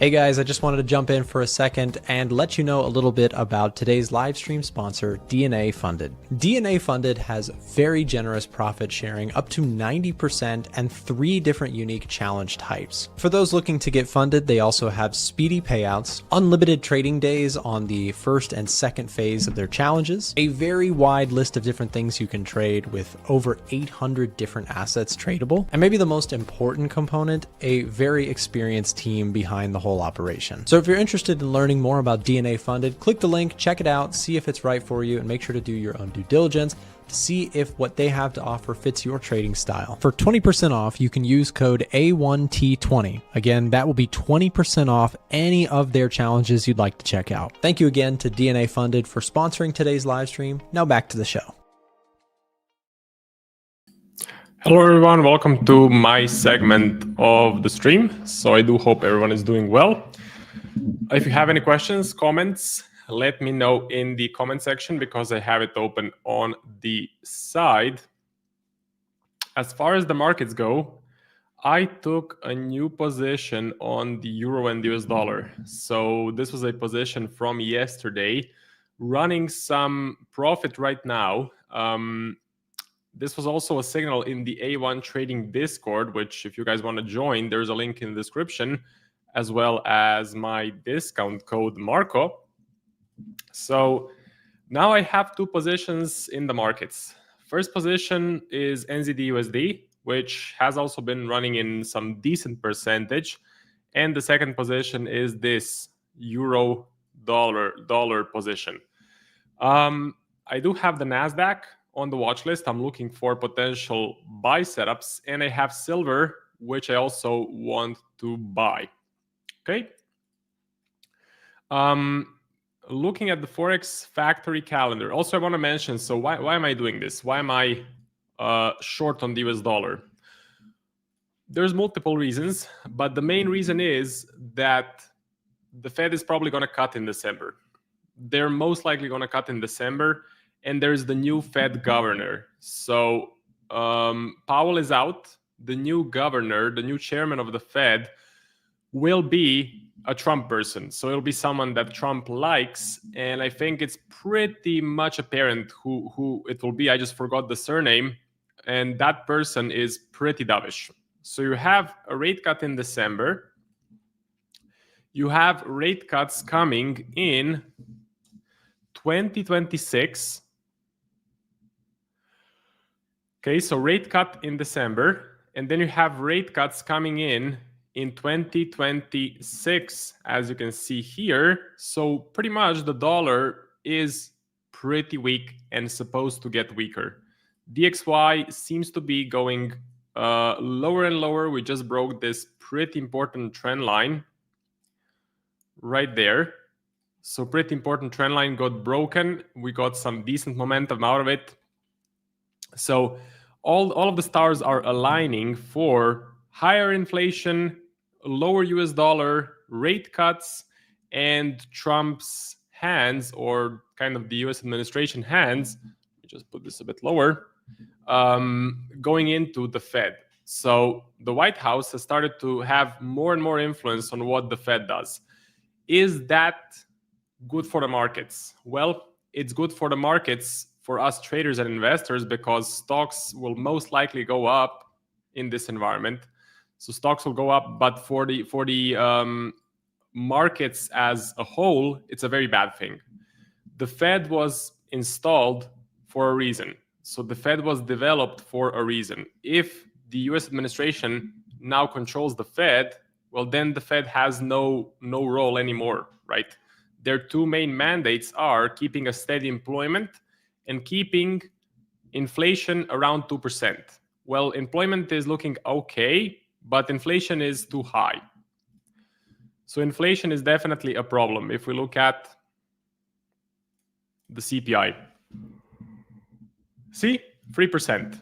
Hey guys, I just wanted to jump in for a second and let you know a little bit about today's live stream sponsor, DNA Funded. DNA Funded has very generous profit sharing, up to 90%, and 3 different unique challenge types. For those looking to get funded, they also have speedy payouts, unlimited trading days on the first and second phase of their challenges, a very wide list of different things you can trade with over 800 different assets tradable, and maybe the most important component, a very experienced team behind the whole operation. So if you're interested in learning more about DNA Funded, click the link, check it out, see if it's right for you, and make sure to do your own due diligence to see if what they have to offer fits your trading style. For 20% off, you can use code A1T20. Again, that will be 20% off any of their challenges you'd like to check out. Thank you again to DNA Funded for sponsoring today's live stream. Now back to the show. Hello everyone, welcome to my segment of the stream. So I do hope everyone is doing well. If you have any questions, comments, let me know in the comment section because I have it open on the side. As far as the markets go, I took a new position on the euro and US dollar. So this was a position from yesterday, running some profit right now. This was also a signal in the A1 Trading Discord, which if you guys want to join, there's a link in the description, as well as my discount code Marco. So now I have 2 positions in the markets. First position is NZD USD, which has also been running in some decent percentage. And the second position is this euro dollar position. I do have the NASDAQ on the watch list. I'm looking for potential buy setups, and I have silver, which I also want to buy. Okay. Looking at the Forex factory calendar. Also, I want to mention, so why am I doing this? Why am I short on the US dollar? There's multiple reasons, but the main reason is that the Fed is probably going to cut in December. They're most likely going to cut in December. And there's the new Fed governor. So Powell is out. The new governor, the new chairman of the Fed, will be a Trump person. So it'll be someone that Trump likes. And I think it's pretty much apparent who it will be. I just forgot the surname. And that person is pretty dovish. So you have a rate cut in December. You have rate cuts coming in 2026. Okay, so rate cut in December, and then you have rate cuts coming in 2026, as you can see here. So pretty much the dollar is pretty weak and supposed to get weaker. DXY seems to be going lower and lower. We just broke this pretty important trend line right there. So pretty important trend line got broken. We got some decent momentum out of it. So all of the stars are aligning for higher inflation, lower US dollar, rate cuts, and Trump's hands, or kind of the US administration hands, let me just put this a bit lower, going into the Fed. So the White House has started to have more and more influence on what the Fed does. Is that good for the markets? Well, it's good for the markets for us traders and investors because stocks will most likely go up in this environment. So stocks will go up, but for the markets as a whole, it's a very bad thing. The Fed was installed for a reason. So the Fed was developed for a reason. If the US administration now controls the Fed, well, then the Fed has no role anymore, right? their two main mandates are keeping a steady employment and keeping inflation around 2%. Well, employment is looking okay, but inflation is too high. So inflation is definitely a problem. If we look at the CPI, see, 3%.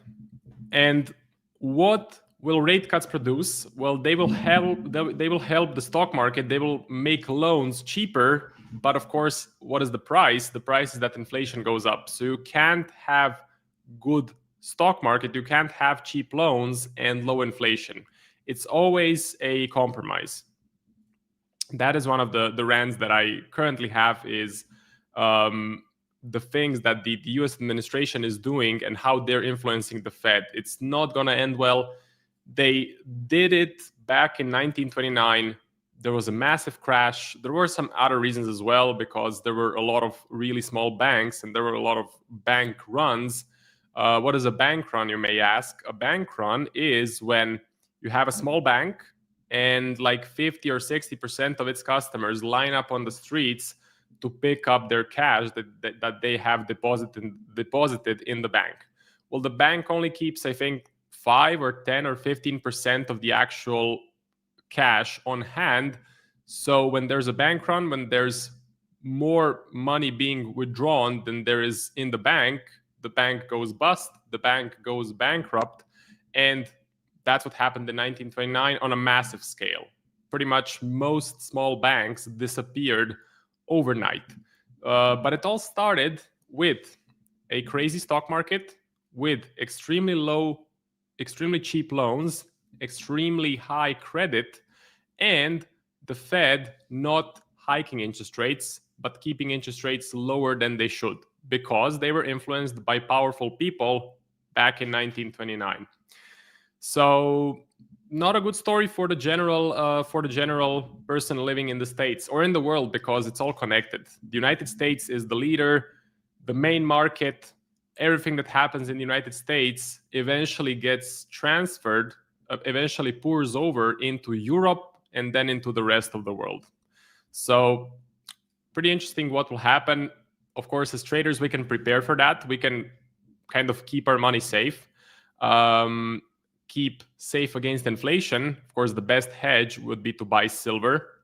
And what will rate cuts produce? Well, they will help the stock market. They will make loans cheaper. But of course, what is the price? The price is that inflation goes up. So you can't have good stock market. You can't have cheap loans and low inflation. It's always a compromise. That is one of the rants that I currently have is the things that the US administration is doing and how they're influencing the Fed. It's not going to end well. They did it back in 1929. There was a massive crash. There were some other reasons as well, because there were a lot of really small banks and there were a lot of bank runs. What is a bank run, you may ask? A bank run is when you have a small bank and like 50 or 60% of its customers line up on the streets to pick up their cash that they have deposited in the bank. Well, the bank only keeps, I think, 5 or 10 or 15% of the actual cash on hand. So when there's a bank run, when there's more money being withdrawn than there is in the bank goes bust, the bank goes bankrupt. And that's what happened in 1929 on a massive scale. Pretty much most small banks disappeared overnight. But it all started with a crazy stock market, with extremely cheap loans, extremely high credit, and the Fed not hiking interest rates, but keeping interest rates lower than they should, because they were influenced by powerful people back in 1929. So not a good story for the general person living in the States or in the world, because it's all connected. The United States is the leader, the main market. Everything that happens in the United States eventually gets transferred, eventually pours over into Europe and then into the rest of the world. So pretty interesting what will happen. Of course, as traders, we can prepare for that. We can kind of keep our money safe. Keep safe against inflation. Of course, the best hedge would be to buy silver,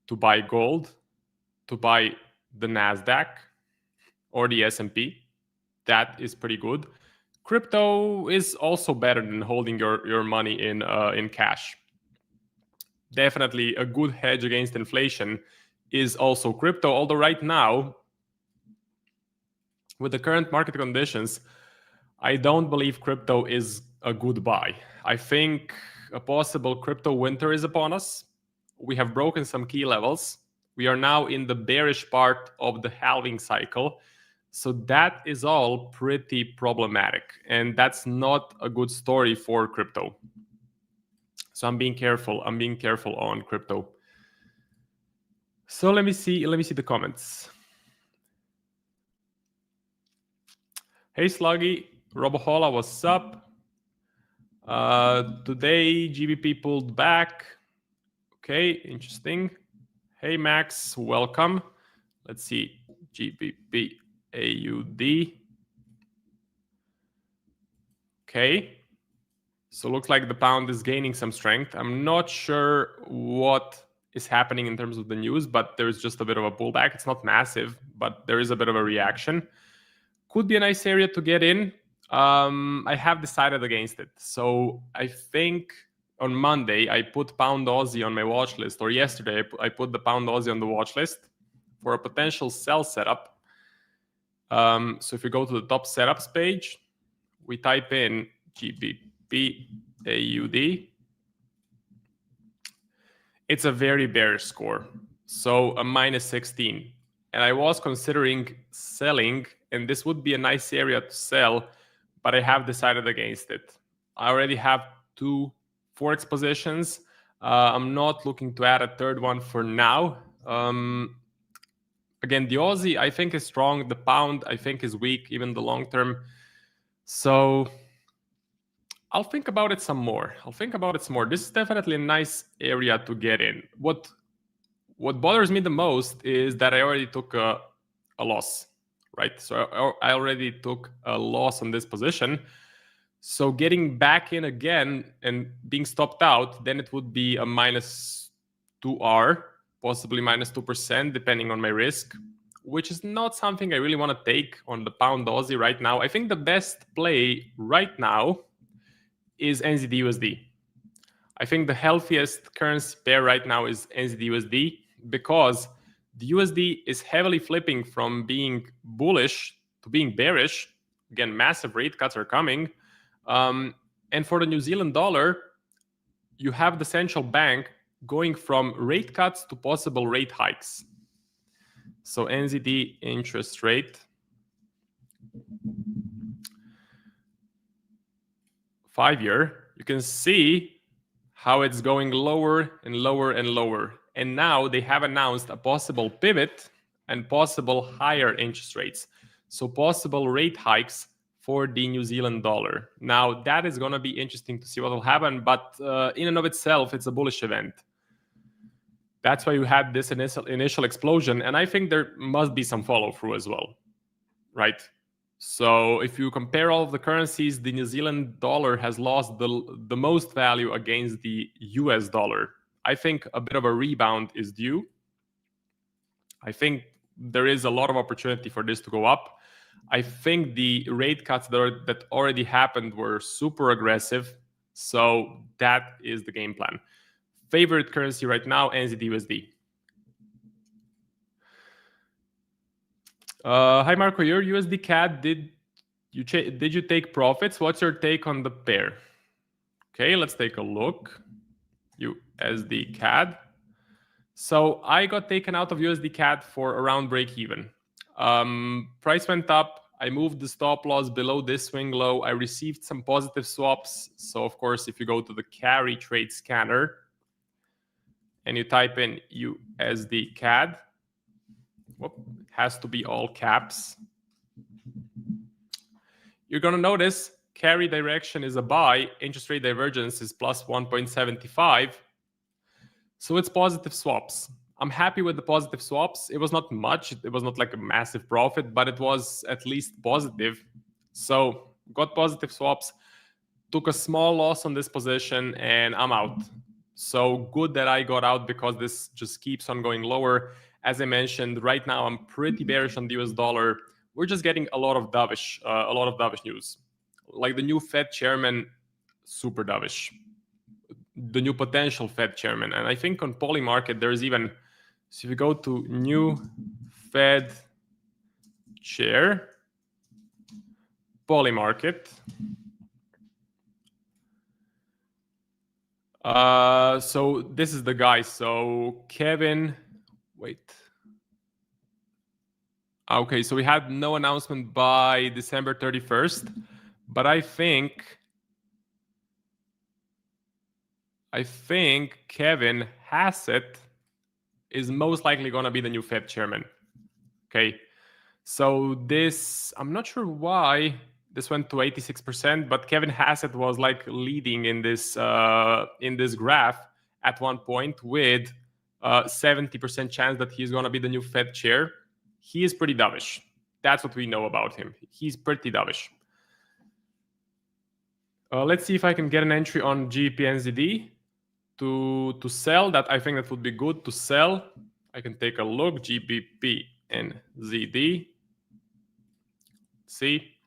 to buy gold, to buy the NASDAQ or the S&P. That is pretty good. Crypto is also better than holding your money in cash. Definitely a good hedge against inflation is also crypto, although right now, with the current market conditions, I don't believe crypto is a good buy. I think a possible crypto winter is upon us. We have broken some key levels. We are now in the bearish part of the halving cycle. So that is all pretty problematic. And that's not a good story for crypto. So I'm being careful. I'm being careful on crypto. So let me see the comments. Hey Sluggy, Robohola, what's up? Today GBP pulled back. Okay, interesting. Hey Max, welcome. Let's see, GBP AUD. Okay, so looks like the pound is gaining some strength. I'm not sure what is happening in terms of the news, but there's just a bit of a pullback. It's not massive, but there is a bit of a reaction. Could be a nice area to get in. I have decided against it. So I think on Monday, I put Pound Aussie on my watch list, or yesterday, I put the Pound Aussie on the watch list for a potential sell setup. So if you go to the top setups page, we type in GBP AUD. It's a very bearish score. So a -16. And I was considering selling, and this would be a nice area to sell, but I have decided against it. I already have 2 Forex positions. I'm not looking to add a third one for now. Again, the Aussie, I think, is strong. The pound, I think, is weak, even the long term. So I'll think about it some more. This is definitely a nice area to get in. What What bothers me the most is that I already took a loss, right? So I already took a loss on this position. So getting back in again and being stopped out, then it would be a minus 2R, possibly minus 2%, depending on my risk, which is not something I really want to take on the pound Aussie right now. I think the best play right now is NZD USD. I think the healthiest currency pair right now is NZD USD because the USD is heavily flipping from being bullish to being bearish. Again, massive rate cuts are coming. And for the New Zealand dollar, you have the central bank going from rate cuts to possible rate hikes. So NZD interest rate, 5-year, you can see how it's going lower and lower and lower. And now they have announced a possible pivot and possible higher interest rates. So possible rate hikes for the New Zealand dollar. Now that is going to be interesting to see what will happen, but in and of itself, it's a bullish event. That's why you had this initial explosion, and I think there must be some follow through as well, right? So if you compare all of the currencies, the New Zealand dollar has lost the most value against the US dollar. I think a bit of a rebound is due. I think there is a lot of opportunity for this to go up. I think the rate cuts that already happened were super aggressive. So that is the game plan. Favorite currency right now, NZD USD. Hi Marco, your USD CAD, did you take profits? What's your take on the pair? Okay, let's take a look. USD CAD. So I got taken out of USD CAD for around break even. Price went up. I moved the stop loss below this swing low. I received some positive swaps. So of course, if you go to the carry trade scanner and you type in USD CAD, it has to be all caps. You're going to notice carry direction is a buy, interest rate divergence is plus 1.75. So it's positive swaps. I'm happy with the positive swaps. It was not much. It was not like a massive profit, but it was at least positive. So got positive swaps, took a small loss on this position, and I'm out. So good that I got out because this just keeps on going lower. As I mentioned, right now I'm pretty bearish on the US dollar. We're just getting a lot of dovish news. Like the new Fed chairman, super dovish. The new potential Fed chairman. And I think on Polymarket, there's even, so if you go to new Fed chair, Polymarket. So this is the guy. So Kevin, wait. Okay, so we had no announcement by December 31st, but I think Kevin Hassett is most likely going to be the new Fed chairman. Okay, so this, I'm not sure why this went to 86%, but Kevin Hassett was like leading in this graph at one point with 70% chance that he's going to be the new Fed chair. He is pretty dovish. That's what we know about him. He's pretty dovish. Let's see if I can get an entry on GBP/NZD to sell. That I think that would be good to sell. I can take a look. GBP/NZD. See.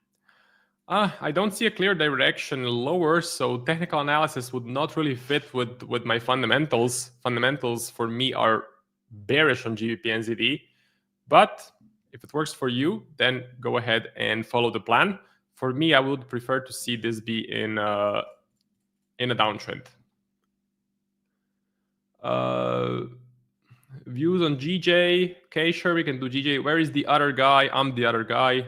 I don't see a clear direction lower, so technical analysis would not really fit with my fundamentals. Fundamentals for me are bearish on GBP/NZD. But if it works for you, then go ahead and follow the plan. For me, I would prefer to see this be in a downtrend. Views on GJ. Okay, sure, we can do GJ. Where is the other guy? I'm the other guy.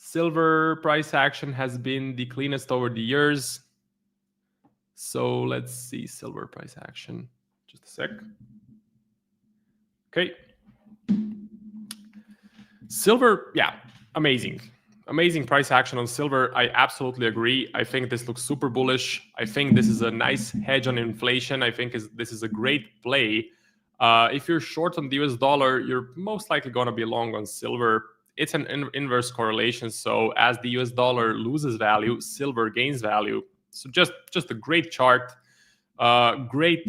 Silver price action has been the cleanest over the years. So let's see silver price action. Just a sec. Okay. Silver, yeah, amazing. Amazing price action on silver. I absolutely agree. I think this looks super bullish. I think this is a nice hedge on inflation. I think this is a great play If you're short on the US dollar, you're most likely going to be long on silver. It's an inverse correlation. So as the US dollar loses value, silver gains value. So just a great chart, great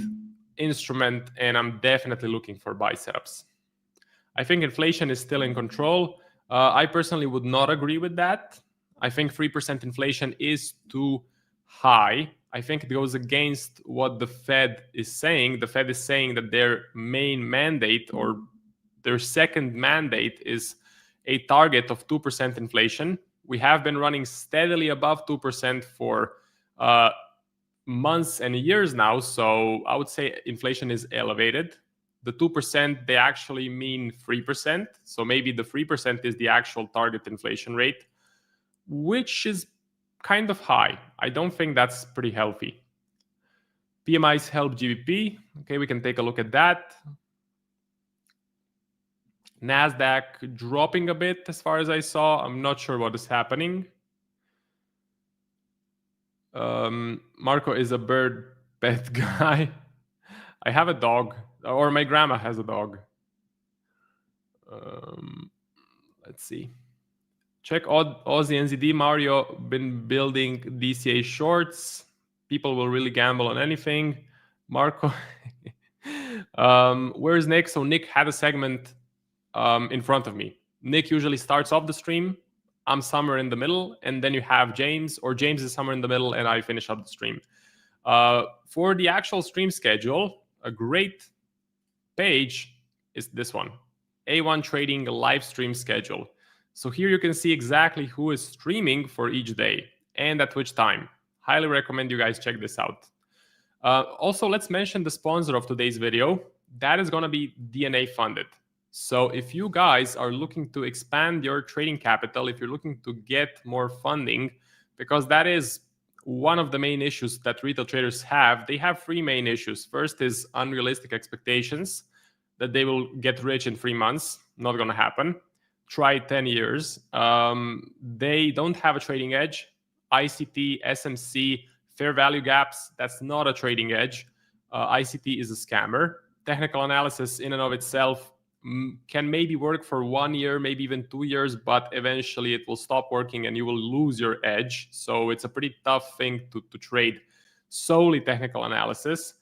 instrument, and I'm definitely looking for buy setups. I think inflation is still in control. I personally would not agree with that. I think 3% inflation is too high. I think it goes against what the Fed is saying. The Fed is saying that their main mandate, or their second mandate, is a target of 2% inflation. We have been running steadily above 2% for months and years now. So I would say inflation is elevated. The 2%, they actually mean 3%. So maybe the 3% is the actual target inflation rate, which is kind of high. I don't think that's pretty healthy. PMIs help GBP. Okay, we can take a look at that. NASDAQ dropping a bit as far as I saw. I'm not sure what is happening. Marco is a bird pet guy. I have a dog, or my grandma has a dog. Let's see. Check Aussie NZD. Mario been building DCA shorts. People will really gamble on anything. Marco. Where's Nick? So Nick had a segment in front of me. Nick usually starts off the stream. I'm somewhere in the middle, and then you have James, or James is somewhere in the middle, and I finish up the stream. For the actual stream schedule, a great page is this one, A1 Trading live stream schedule. So here you can see exactly who is streaming for each day and at which time. Highly recommend you guys check this out. Also, let's mention the sponsor of today's video. That is going to be DNA Funded. So if you guys are looking to expand your trading capital, if you're looking to get more funding, because that is one of the main issues that retail traders have. They have three main issues. First is unrealistic expectations that they will get rich in 3 months. Not going to happen. Try 10 years. They don't have a trading edge. ICT, SMC, fair value gaps, that's not a trading edge. ICT is a scammer. Technical analysis in and of itself can maybe work for 1 year, maybe even 2 years, but eventually it will stop working and you will lose your edge. So it's a pretty tough thing to trade solely technical analysis.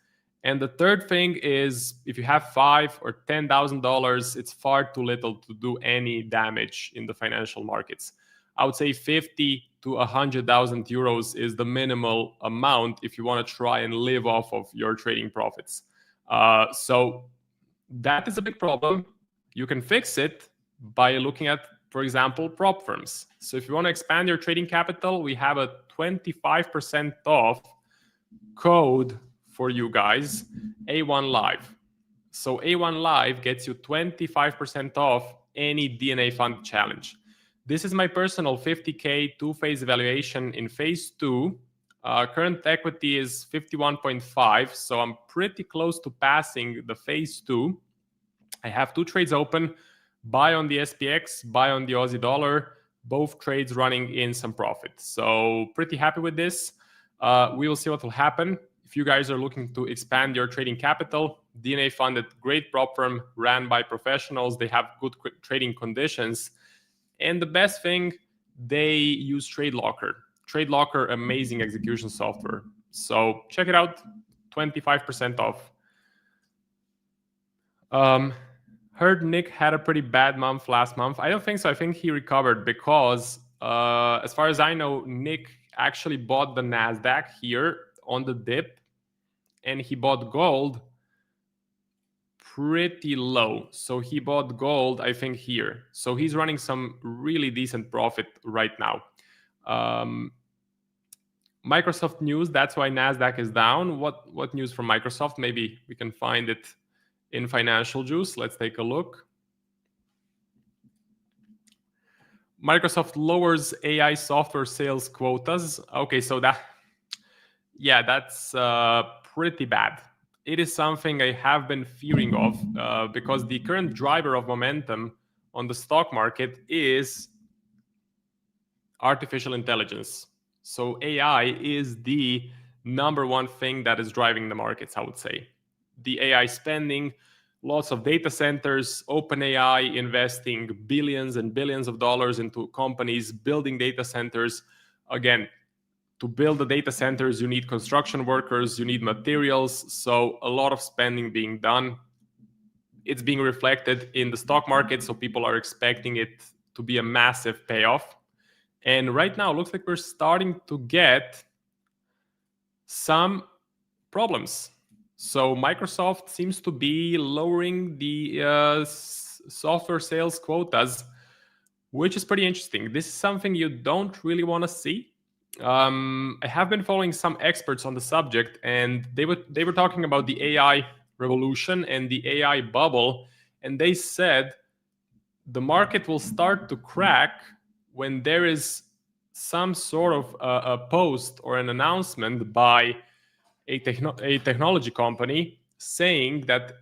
And the third thing is, if you have $5,000 or $10,000, it's far too little to do any damage in the financial markets. I would say 50 to 100,000 euros is the minimal amount if you want to try and live off of your trading profits. So that is a big problem. You can fix it by looking at, for example, prop firms. So if you want to expand your trading capital, we have a 25% off code for you guys, A1 Live. So A1 Live gets you 25% off any DNA Fund challenge. This is my personal 50K two-phase evaluation in phase 2. Current equity is 51.5, so I'm pretty close to passing the phase 2. I have 2 trades open, buy on the SPX, buy on the Aussie dollar, both trades running in some profit. So pretty happy with this. We will see what will happen. If you guys are looking to expand your trading capital, DNA Funded, great prop firm, ran by professionals. They have good trading conditions. And the best thing, they use Trade Locker. Trade Locker, amazing execution software. So check it out, 25% off. Heard Nick had a pretty bad month last month. I don't think so. I think he recovered because, as far as I know, Nick actually bought the NASDAQ here on the dip, and he bought gold pretty low. So he bought gold, I think, here. So he's running some really decent profit right now. Microsoft news, that's why NASDAQ is down. What news from Microsoft? Maybe we can find it in Financial Juice. Let's take a look. Microsoft lowers AI software sales quotas. Okay, so that's pretty bad. It is something I have been fearing of because the current driver of momentum on the stock market is artificial intelligence. So AI is the number one thing that is driving the markets, I would say. The AI spending, Lots of data centers, OpenAI investing billions and billions of dollars into companies building data centers. Again, to build the data centers, you need construction workers, you need materials. So a lot of spending being done. It's being reflected in the stock market. So people are expecting it to be a massive payoff. And right now, it looks like we're starting to get some problems. So Microsoft seems to be lowering the software sales quotas, which is pretty interesting. This is something you don't really want to see. I have been following some experts on the subject, and they were talking about the AI revolution and the AI bubble, and they said the market will start to crack when there is some sort of a post or an announcement by a technology company saying that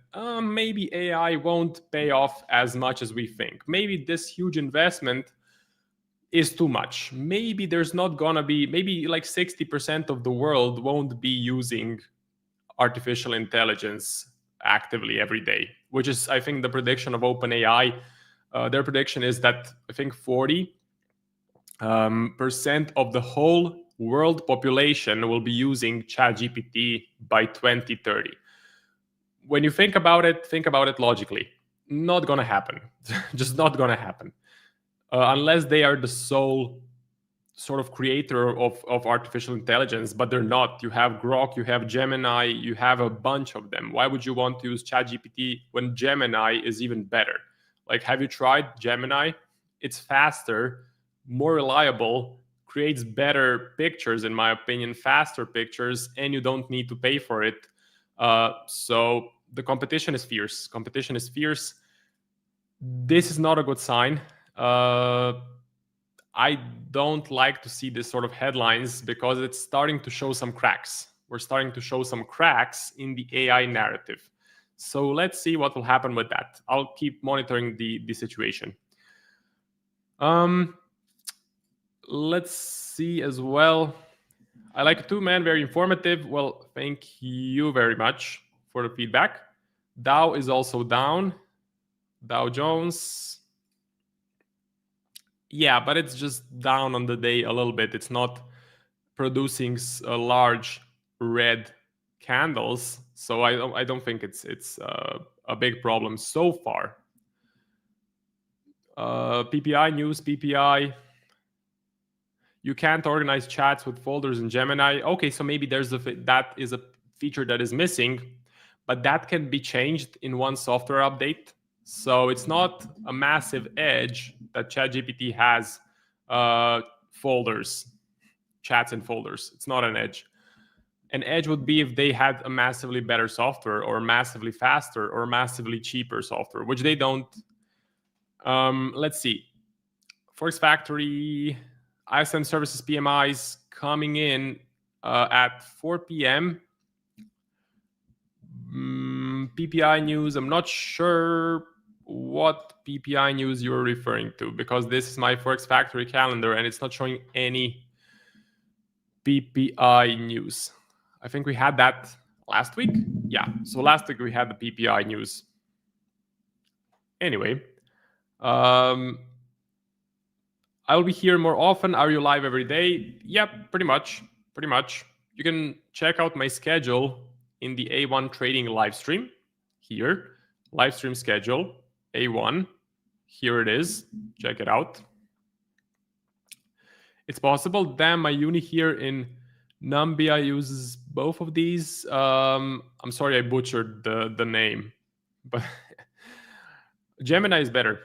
maybe AI won't pay off as much as we think. Maybe this huge investment is too much. Maybe there's not gonna be, maybe like 60% of the world won't be using artificial intelligence actively every day, which is, I think, the prediction of OpenAI. Their prediction is that I think 40% of the whole world population will be using ChatGPT by 2030. When you think about it logically. Not gonna happen. Just not gonna happen. Unless they are the sole sort of creator of artificial intelligence, but they're not. You have Grok, you have Gemini, you have a bunch of them. Why would you want to use ChatGPT when Gemini is even better? Like, have you tried Gemini? It's faster, more reliable, creates better pictures, in my opinion, faster pictures, and you don't need to pay for it. So the competition is fierce. Competition is fierce. This is not a good sign. I don't like to see this sort of headlines because it's starting to show some cracks. We're starting to show some cracks in the AI narrative. So let's see what will happen with that. I'll keep monitoring the situation. Let's see as well. I like it too, man. Very informative. Well, thank you very much for the feedback. Dow is also down. Dow Jones. Yeah, but it's just down on the day a little bit. It's not producing large red candles, so I don't think it's a big problem so far. PPI news, PPI. You can't organize chats with folders in Gemini. Okay, so maybe that is a feature that is missing, but that can be changed in one software update. So it's not a massive edge that ChatGPT has folders, chats and folders. It's not an edge. An edge would be if they had a massively better software or massively faster or massively cheaper software, which they don't. Let's see. Forex Factory, ISM services PMIs coming in at 4 p.m. PPI news, I'm not sure what PPI news you're referring to because this is my Forex Factory calendar and it's not showing any PPI news. I think we had that last week. Yeah, so last week we had the PPI news. Anyway, I'll be here more often. Are you live every day? Yep, pretty much. You can check out my schedule in the A1 trading live stream here. Live stream schedule, A1. Here it is. Check it out. It's possible. Damn, my uni here in Nambia uses both of these. I'm sorry I butchered the name, but Gemini is better.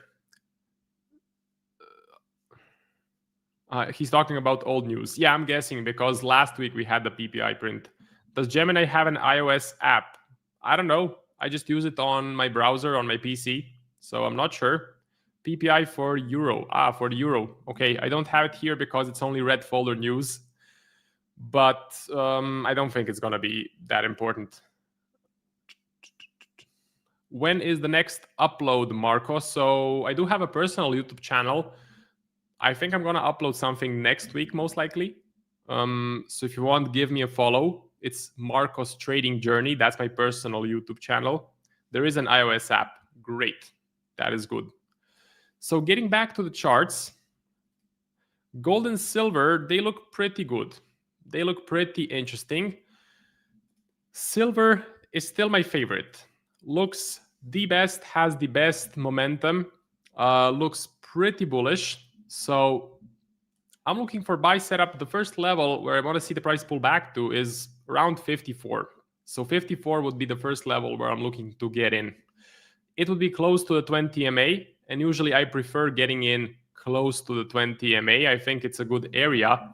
He's talking about old news. Yeah, I'm guessing because last week we had the PPI print. Does Gemini have an iOS app? I don't know. I just use it on my browser on my PC, so I'm not sure. PPI for Euro. For the Euro. Okay, I don't have it here because it's only red folder news, but I don't think it's going to be that important. When is the next upload, Marco? So I do have a personal YouTube channel. I think I'm going to upload something next week, most likely. So if you want, give me a follow. It's Marco's Trading Journey. That's my personal YouTube channel. There is an iOS app. Great. That is good. So getting back to the charts, gold and silver, they look pretty good. They look pretty interesting. Silver is still my favorite. Looks the best, has the best momentum, looks pretty bullish. So I'm looking for buy setup. The first level where I want to see the price pull back to is around 54. So 54 would be the first level where I'm looking to get in. It would be close to the 20 MA, and usually I prefer getting in close to the 20 MA. I think it's a good area.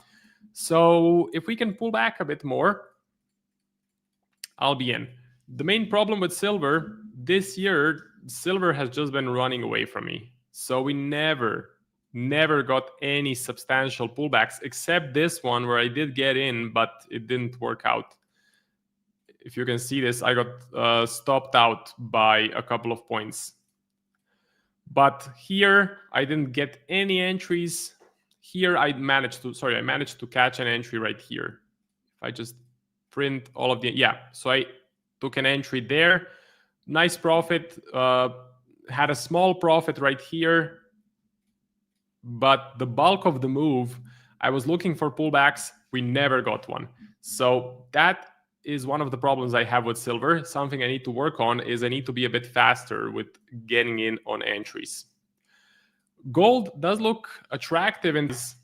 So if we can pull back a bit more, I'll be in. The main problem with silver this year, silver has just been running away from me. So we never got any substantial pullbacks except this one where I did get in, but it didn't work out. If you can see this, I got stopped out by a couple of points. But here I didn't get any entries. Here I managed to catch an entry right here. If I just print all of the, so I took an entry there. Nice profit, had a small profit right here. But the bulk of the move, I was looking for pullbacks. We never got one. So that is one of the problems I have with silver. Something I need to work on is I need to be a bit faster with getting in on entries. Gold does look attractive in this.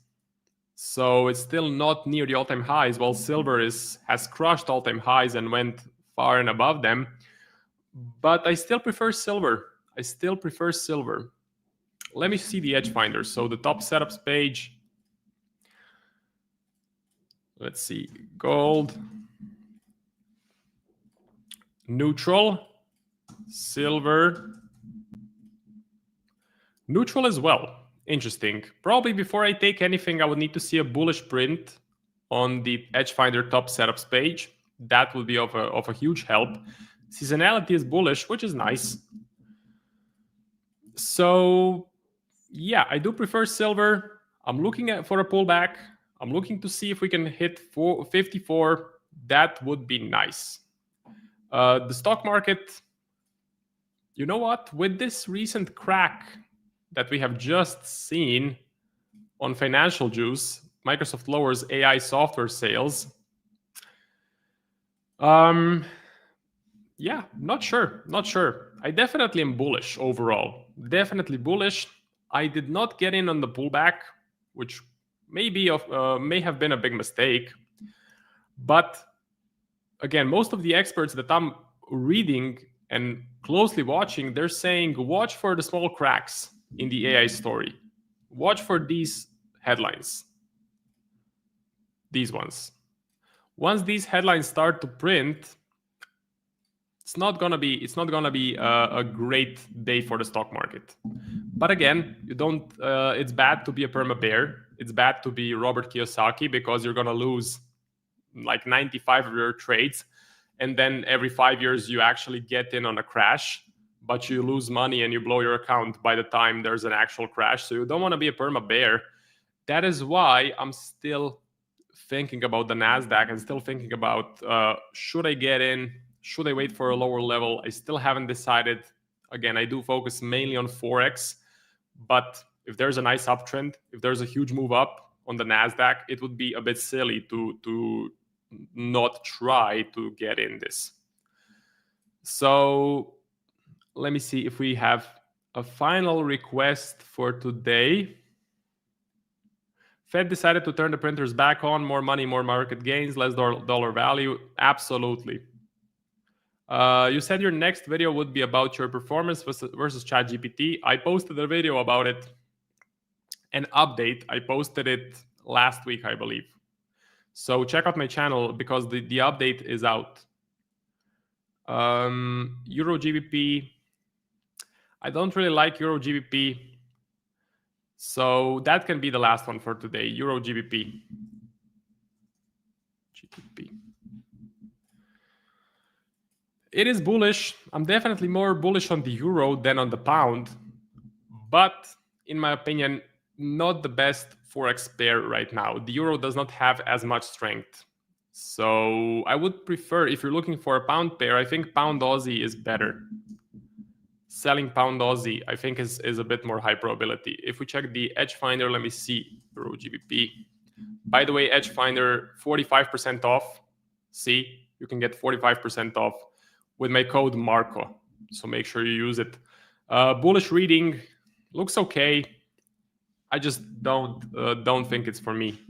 So it's still not near the all-time highs, while silver has crushed all-time highs and went far and above them. But I still prefer silver. Let me see the edge finder. So the top setups page. Let's see. Gold. Neutral. Silver. Neutral as well. Interesting. Probably before I take anything, I would need to see a bullish print on the edge finder top setups page. That would be of a huge help. Seasonality is bullish, which is nice. So yeah, I do prefer silver. I'm looking for a pullback. I'm looking to see if we can hit 54. That would be nice. The stock market, you know what? With this recent crack that we have just seen on financial juice, Microsoft lowers AI software sales. Yeah, not sure. I definitely am bullish overall. Definitely bullish. I did not get in on the pullback, which may have been a big mistake. But again, most of the experts that I'm reading and closely watching, they're saying watch for the small cracks in the AI story. Watch for these headlines. These ones. Once these headlines start to print, it's not gonna be a great day for the stock market. But again, it's bad to be a perma bear. It's bad to be Robert Kiyosaki because you're gonna lose like 95 of your trades, and then every 5 years you actually get in on a crash, but you lose money and you blow your account by the time there's an actual crash. So you don't want to be a perma bear. That is why I'm still thinking about the NASDAQ and still thinking about should I get in? Should I wait for a lower level? I still haven't decided. Again, I do focus mainly on Forex, but if there's a nice uptrend, if there's a huge move up on the NASDAQ, it would be a bit silly to not try to get in this. So let me see if we have a final request for today. Fed decided to turn the printers back on. More money, more market gains, less dollar value. Absolutely. You said your next video would be about your performance versus ChatGPT. I posted a video about it. An update. I posted it last week, I believe. So check out my channel because the update is out. Euro GBP. I don't really like Euro GBP. So that can be the last one for today. Euro GBP. It is bullish. I'm definitely more bullish on the euro than on the pound. But in my opinion, not the best Forex pair right now. The euro does not have as much strength. So I would prefer, if you're looking for a pound pair, I think pound Aussie is better. selling pound Aussie, I think is a bit more high probability. If we check the Edge Finder, let me see, Euro GBP. By the way, Edge Finder, 45% off. See, you can get 45% off with my code Marco. So make sure you use it. Bullish reading looks okay. I just don't think it's for me.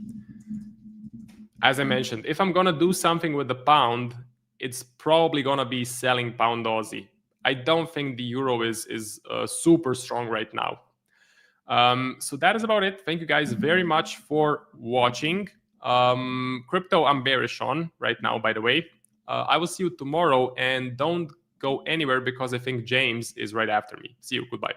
As I mentioned, if I'm gonna do something with the pound, it's probably gonna be selling pound Aussie. I don't think the euro is super strong right now. So that is about it. Thank you guys very much for watching. Crypto I'm bearish on right now, by the way. I will see you tomorrow, and don't go anywhere because I think James is right after me. See you. Goodbye.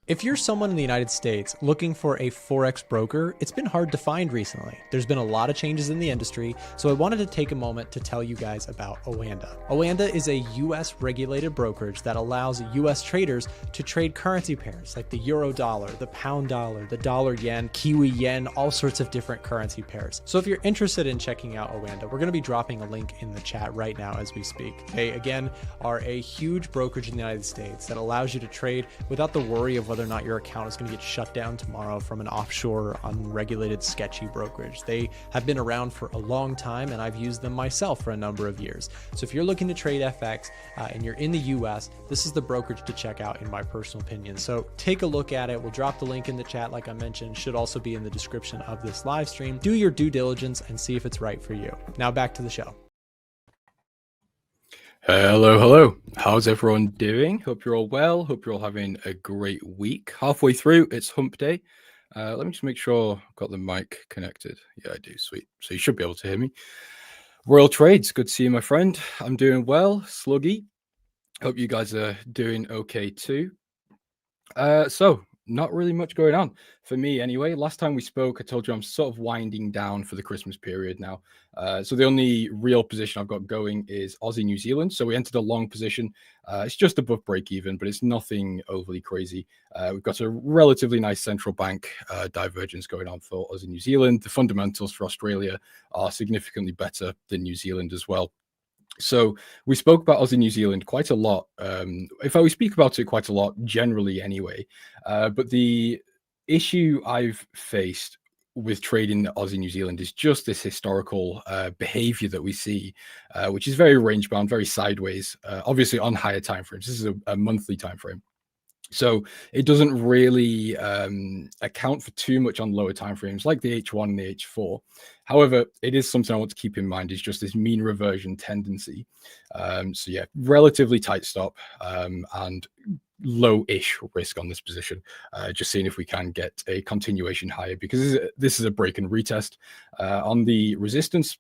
If you're someone in the United States looking for a Forex broker, it's been hard to find recently. There's been a lot of changes in the industry, so I wanted to take a moment to tell you guys about Oanda. Oanda is a US regulated brokerage that allows US traders to trade currency pairs like the euro dollar, the pound dollar, the dollar yen, Kiwi yen, all sorts of different currency pairs. So if you're interested in checking out Oanda, we're going to be dropping a link in the chat right now as we speak. They, again, are a huge brokerage in the United States that allows you to trade without the worry of whether or not your account is going to get shut down tomorrow from an offshore, unregulated, sketchy brokerage. They have been around for a long time, and I've used them myself for a number of years. So if you're looking to trade FX and you're in the US, this is the brokerage to check out, in my personal opinion. So take a look at it. We'll drop the link in the chat, like I mentioned, should also be in the description of this live stream. Do your due diligence and see if it's right for you. Now back to the show. Hello. How's everyone doing? Hope you're all well. Hope you're all having a great week. Halfway through, it's hump day. Let me just make sure I've got the mic connected. Yeah, I do. Sweet. So you should be able to hear me. Royal Trades, good to see you, my friend. I'm doing well. Sluggy. Hope you guys are doing okay too. So not really much going on for me anyway. Last time we spoke, I told you I'm sort of winding down for the Christmas period now. So the only real position I've got going is Aussie New Zealand. So we entered a long position. It's just above break even, but it's nothing overly crazy. We've got a relatively nice central bank divergence going on for Aussie New Zealand. The fundamentals for Australia are significantly better than New Zealand as well. So we spoke about Aussie New Zealand quite a lot. We speak about it quite a lot generally anyway. But the issue I've faced with trading Aussie New Zealand is just this historical behavior that we see, which is very range bound, very sideways, obviously on higher timeframes. This is a monthly timeframe. So it doesn't really account for too much on lower timeframes like the H1 and the H4. However, it is something I want to keep in mind is just this mean reversion tendency. So yeah, relatively tight stop and low-ish risk on this position. Just seeing if we can get a continuation higher, because this is a break and retest on the resistance.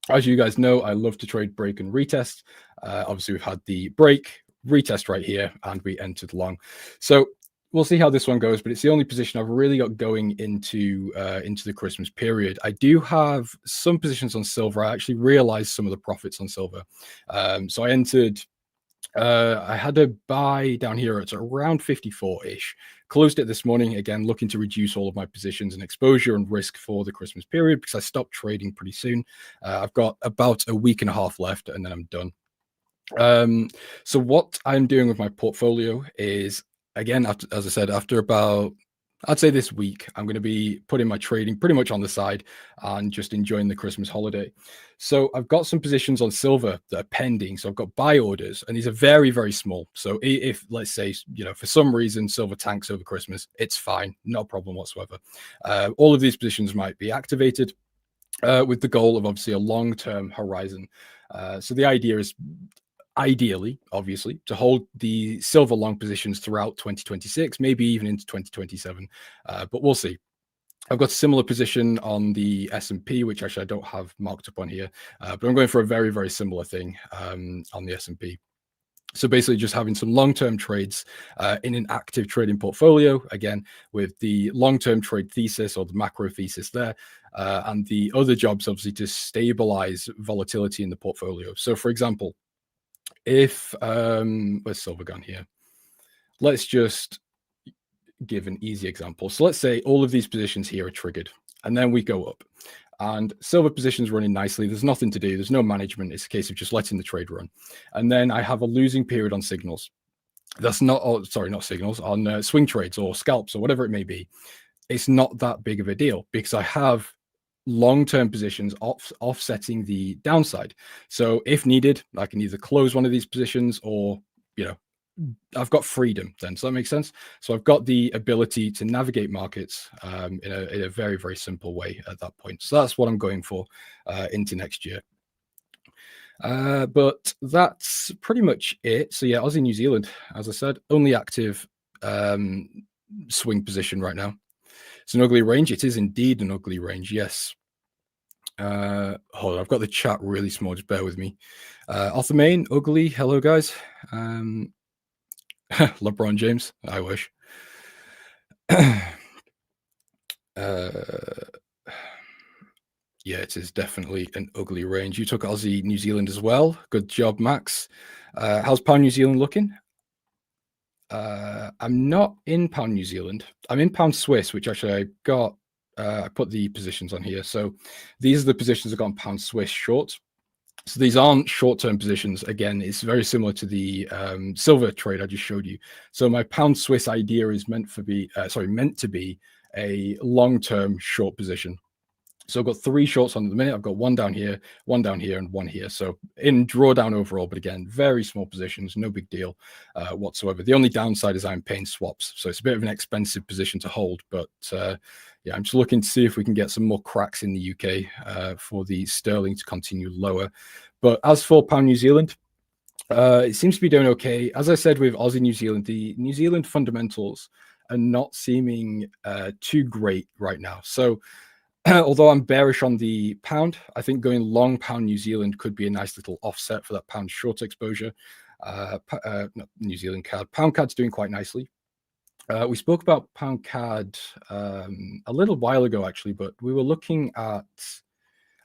As you guys know, I love to trade break and retest. Obviously, we've had the break, retest right here, and we entered long. So we'll see how this one goes, but it's the only position I've really got going into the Christmas period. I do have some positions on silver. I actually realized some of the profits on silver. So I entered, I had a buy down here at around 54-ish. Closed it this morning, again, looking to reduce all of my positions and exposure and risk for the Christmas period because I stopped trading pretty soon. I've got about a week and a half left, and then I'm done. So what I'm doing with my portfolio is, again, as I said, after about, I'd say this week, I'm going to be putting my trading pretty much on the side and just enjoying the Christmas holiday. So I've got some positions on silver that are pending. So I've got buy orders, and these are very, very small. So if, let's say, for some reason silver tanks over Christmas, it's fine, no problem whatsoever. All of these positions might be activated with the goal of obviously a long-term horizon. So the idea is, ideally, obviously, to hold the silver long positions throughout 2026, maybe even into 2027, but we'll see. I've got a similar position on the S&P, which actually I don't have marked up on here, but I'm going for a very, very similar thing on the S&P. So basically just having some long-term trades in an active trading portfolio, again, with the long-term trade thesis or the macro thesis there, and the other jobs, obviously, to stabilize volatility in the portfolio. So, for example, if where's silver gone here? Let's just give an easy example. So let's say all of these positions here are triggered, and then we go up, and silver position's running nicely. There's nothing to do. There's no management. It's a case of just letting the trade run. And then I have a losing period on signals. That's not, oh, sorry, not signals, on swing trades or scalps or whatever it may be. It's not that big of a deal because I have long-term positions offsetting the downside. So if needed, I can either close one of these positions or, I've got freedom then. Does that make sense? So I've got the ability to navigate markets in a very, very simple way at that point. So that's what I'm going for into next year. But that's pretty much it. So yeah, Aussie New Zealand, as I said, only active swing position right now. It's an ugly range. It is indeed an ugly range. Yes. Hold on, I've got the chat really small. Just bear with me. Arthur Main, ugly. Hello, guys. LeBron James. I wish. Yeah, it is definitely an ugly range. You took Aussie New Zealand as well. Good job, Max. How's Pound New Zealand looking? I'm not in Pound New Zealand. I'm in Pound Swiss, which actually I got. I put the positions on here. So these are the positions I got on Pound Swiss short. So these aren't short-term positions. Again, it's very similar to the silver trade I just showed you. So my Pound Swiss idea is meant to be a long-term short position. So I've got 3 shorts on at the minute. I've got one down here, and one here. So in drawdown overall, but again, very small positions, no big deal whatsoever. The only downside is I'm paying swaps. So it's a bit of an expensive position to hold. But yeah, I'm just looking to see if we can get some more cracks in the UK for the sterling to continue lower. But as for Pound New Zealand, it seems to be doing okay. As I said with Aussie New Zealand, the New Zealand fundamentals are not seeming too great right now. So although I'm bearish on the pound, I think going long Pound New Zealand could be a nice little offset for that pound short exposure. Not New Zealand CAD. Pound CAD's doing quite nicely. We spoke about pound CAD a little while ago, actually, but we were looking at,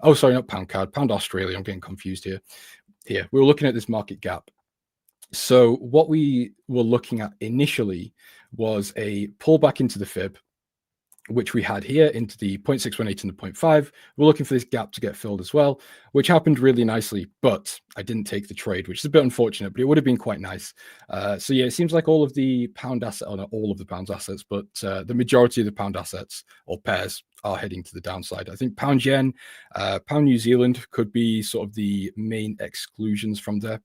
oh, sorry, not pound CAD, pound Australia. I'm getting confused here. Here, we were looking at this market gap. So what we were looking at initially was a pullback into the fib, which we had here into the 0.618 and the 0.5. We're looking for this gap to get filled as well, which happened really nicely, but I didn't take the trade, which is a bit unfortunate, but it would have been quite nice. So yeah, it seems like all of the pound assets, or not all of the pound assets, but the majority of the pound assets or pairs are heading to the downside. I think pound yen, pound New Zealand could be sort of the main exclusions from there.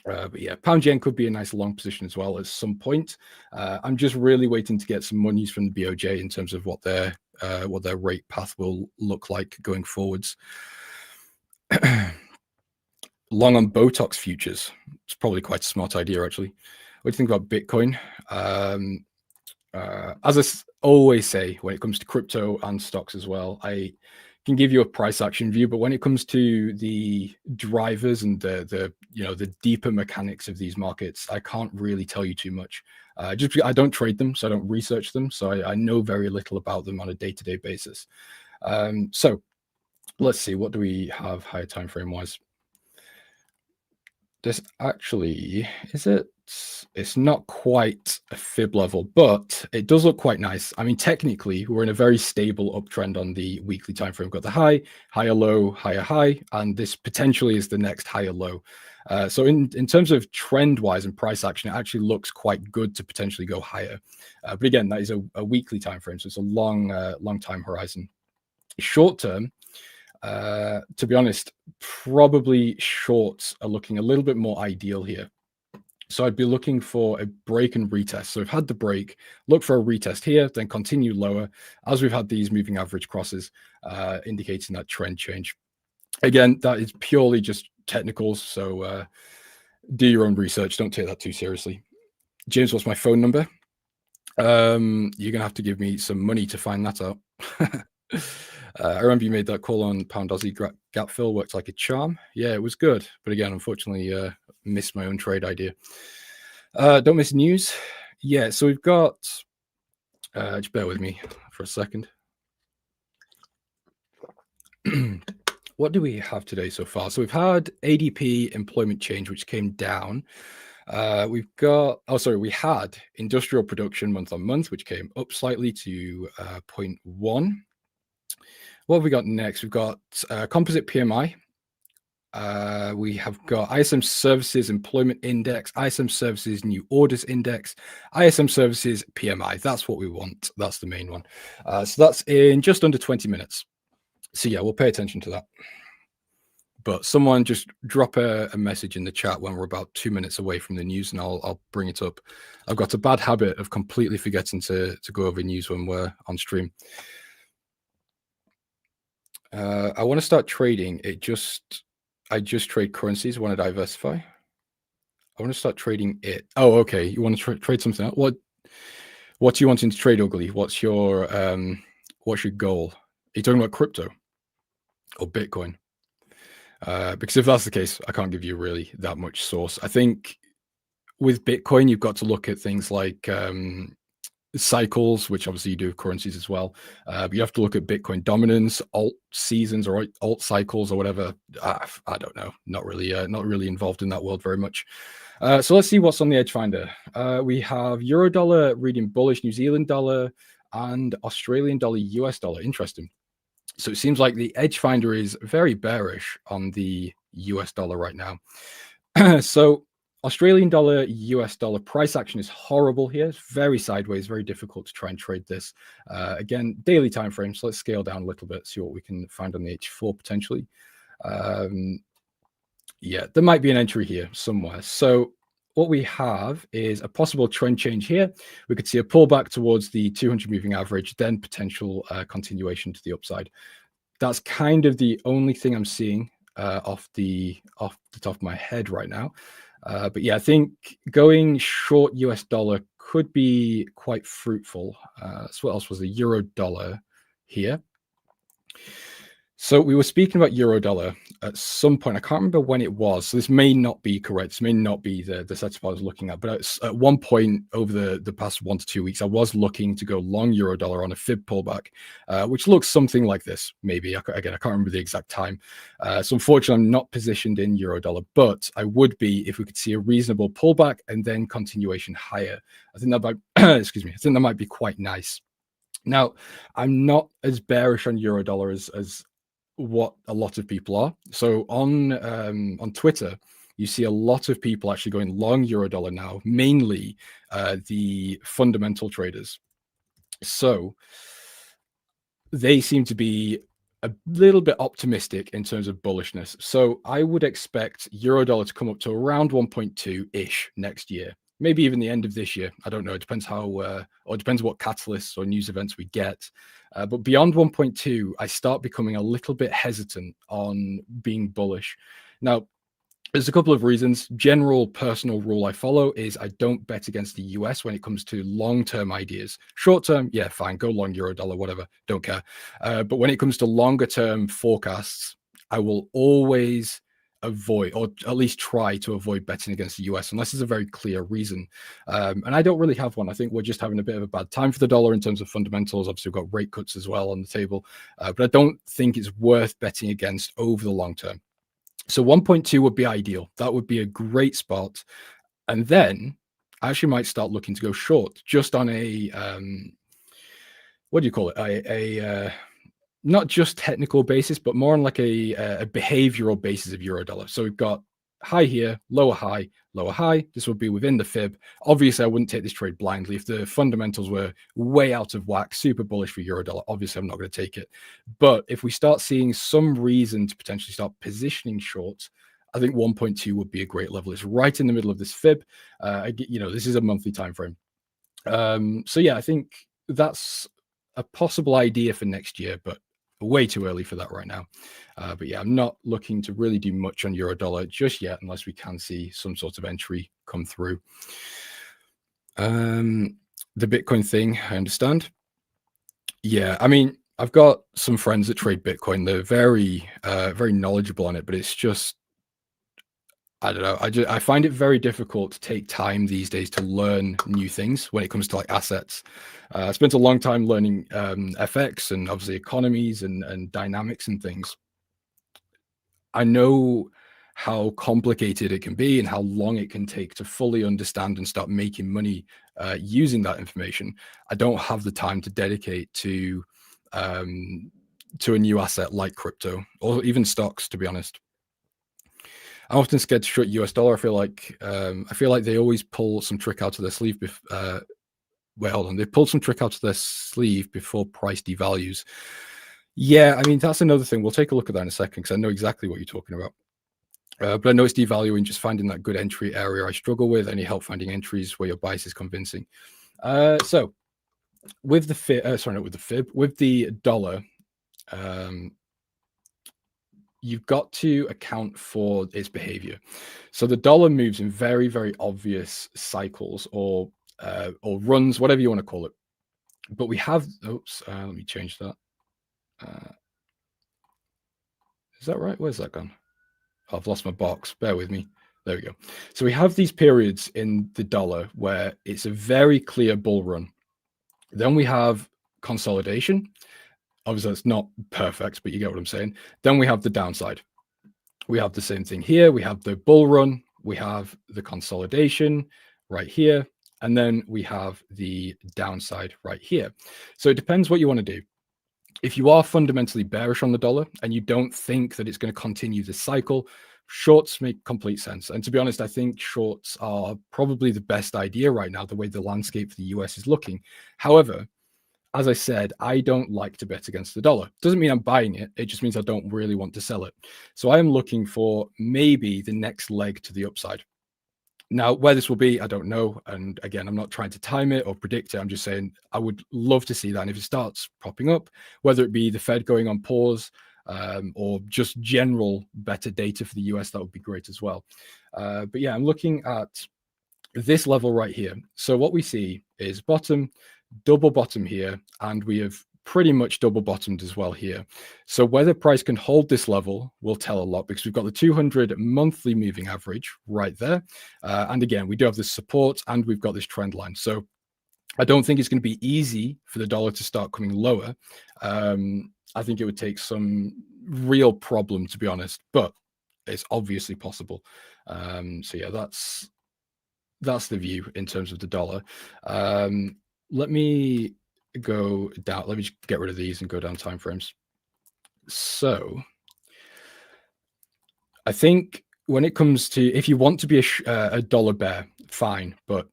But yeah, pound yen could be a nice long position as well at some point. I'm just really waiting to get some monies from the BOJ in terms of what their rate path will look like going forwards. Long on Botox futures. It's probably quite a smart idea, actually. What do you think about Bitcoin? As I always say, when it comes to crypto and stocks as well, I can give you a price action view, but when it comes to the drivers and the deeper mechanics of these markets, I can't really tell you too much. Just because I don't trade them, so I don't research them, so I know very little about them on a day-to-day basis. So let's see, what do we have higher time frame wise? This actually, it's not quite a fib level, but it does look quite nice. I mean, technically, we're in a very stable uptrend on the weekly time frame. We've got the high, higher low, higher high, and this potentially is the next higher low. So in terms of trend wise and price action, it actually looks quite good to potentially go higher. But again, that is a weekly time frame, so it's a long time horizon. Short term, to be honest, probably shorts are looking a little bit more ideal here. So I'd be looking for a break and retest. So we've had the break, look for a retest here, then continue lower as we've had these moving average crosses, indicating that trend change. Again, that is purely just technicals. So do your own research. Don't take that too seriously. James, what's my phone number? You're going to have to give me some money to find that out. I remember you made that call on Pound Aussie gap fill, worked like a charm. Yeah, it was good. But again, unfortunately, missed my own trade idea. Don't miss news. Yeah, so we've got, just bear with me for a second. What do we have today so far? So we've had ADP employment change, which came down. We had industrial production month on month, which came up slightly to 0.1. What have we got next? We've got composite PMI. We have got ISM Services Employment Index, ISM Services New Orders Index, ISM Services PMI. That's what we want. That's the main one. So that's in just under 20 minutes. So yeah, we'll pay attention to that. But someone just drop a message in the chat when we're about 2 minutes away from the news, and I'll bring it up. I've got a bad habit of completely forgetting to go over news when we're on stream. I want to start trading. I just trade currencies. I want to diversify. I want to start trading it. Oh, okay. You want to trade something else? What are you wanting to trade, Ugly? What's your goal? Are you talking about crypto or Bitcoin? Because if that's the case, I can't give you really that much source. I think with Bitcoin, you've got to look at things like cycles, which obviously you do with currencies as well. But you have to look at Bitcoin dominance, alt seasons or alt cycles or whatever. I don't know. Not really involved in that world very much. So let's see what's on the Edge Finder. We have Euro dollar reading bullish, New Zealand dollar, and Australian dollar, US dollar. Interesting. So it seems like the Edge Finder is very bearish on the US dollar right now. So Australian dollar, US dollar price action is horrible here. It's very sideways, very difficult to try and trade this. Again, daily time frame. So let's scale down a little bit, see what we can find on the H4 potentially. Yeah, there might be an entry here somewhere. So what we have is a possible trend change here. We could see a pullback towards the 200 moving average, then potential continuation to the upside. That's kind of the only thing I'm seeing off the top of my head right now. But yeah, I think going short US dollar could be quite fruitful. So what else was the euro dollar here? So we were speaking about euro dollar at some point. I can't remember when it was. So this may not be correct. This may not be the setup I was looking at. But at one point over the past 1 to 2 weeks, I was looking to go long euro dollar on a fib pullback, which looks something like this. Maybe again, I can't remember the exact time. So unfortunately, I'm not positioned in euro dollar, but I would be if we could see a reasonable pullback and then continuation higher. I think that might excuse me. I think that might be quite nice. Now, I'm not as bearish on euro dollar as what a lot of people are. So on Twitter, you see a lot of people actually going long euro dollar now, mainly the fundamental traders. So they seem to be a little bit optimistic in terms of bullishness. So I would expect euro dollar to come up to around 1.2-ish next year. Maybe even the end of this year. I don't know. It depends how, or it depends what catalysts or news events we get. But beyond 1.2, I start becoming a little bit hesitant on being bullish. Now, there's a couple of reasons. General personal rule I follow is I don't bet against the US when it comes to long-term ideas. Short-term, yeah, fine, go long euro dollar, whatever, don't care. But when it comes to longer-term forecasts, I will always avoid, or at least try to avoid betting against the US unless there's a very clear reason. And I don't really have one. I think we're just having a bit of a bad time for the dollar in terms of fundamentals. Obviously, we've got rate cuts as well on the table, but I don't think it's worth betting against over the long term. So 1.2 would be ideal. That would be a great spot. And then I actually might start looking to go short just on a, what do you call it? A not just technical basis, but more on like a behavioral basis of euro dollar. So we've got high here, lower high, lower high. This would be within the fib. Obviously, I wouldn't take this trade blindly. If the fundamentals were way out of whack, super bullish for euro dollar, obviously I'm not going to take it. But if we start seeing some reason to potentially start positioning short, I think 1.2 would be a great level. It's right in the middle of this fib. This is a monthly time frame. So yeah, I think that's a possible idea for next year, but way too early for that right now. But yeah, I'm not looking to really do much on euro dollar just yet, unless we can see some sort of entry come through. The Bitcoin thing, I understand. Yeah, I mean, I've got some friends that trade Bitcoin. They're very, very knowledgeable on it, but it's just, I don't know. I find it very difficult to take time these days to learn new things when it comes to like assets. I spent a long time learning FX and obviously economies and dynamics and things. I know how complicated it can be and how long it can take to fully understand and start making money using that information. I don't have the time to dedicate to a new asset like crypto or even stocks, to be honest. I'm often scared to short US dollar. I feel like they always pull some trick out of their sleeve. Wait, hold on. They pulled some trick out of their sleeve before price devalues. Yeah, I mean, that's another thing. We'll take a look at that in a second because I know exactly what you're talking about. But I know it's devaluing, just finding that good entry area I struggle with. Any help finding entries where your bias is convincing. So with the with the dollar, you've got to account for its behavior. So the dollar moves in very, very obvious cycles or runs, whatever you want to call it. But we have, let me change that. Is that right? Where's that gone? Oh, I've lost my box. Bear with me. There we go. So we have these periods in the dollar where it's a very clear bull run. Then we have consolidation. Obviously, it's not perfect, but you get what I'm saying. Then we have the downside. We have the same thing here. We have the bull run. We have the consolidation right here. And then we have the downside right here. So it depends what you want to do. If you are fundamentally bearish on the dollar and you don't think that it's going to continue this cycle, shorts make complete sense. And to be honest, I think shorts are probably the best idea right now, the way the landscape for the US is looking. However, as I said, I don't like to bet against the dollar. Doesn't mean I'm buying it. It just means I don't really want to sell it. So I am looking for maybe the next leg to the upside. Now, where this will be, I don't know. And again, I'm not trying to time it or predict it. I'm just saying I would love to see that. And if it starts popping up, whether it be the Fed going on pause or just general better data for the US, that would be great as well. But yeah, I'm looking at this level right here. So what we see is bottom, double bottom here, and we have pretty much double bottomed as well here. So whether price can hold this level will tell a lot, because we've got the 200 monthly moving average right there. And again, we do have this support and we've got this trend line. So I don't think it's going to be easy for the dollar to start coming lower. I think it would take some real problem, to be honest, but it's obviously possible. So yeah, that's the view in terms of the dollar. Let me go down. Let me just get rid of these and go down time frames. So I think when it comes to, if you want to be a dollar bear, fine. But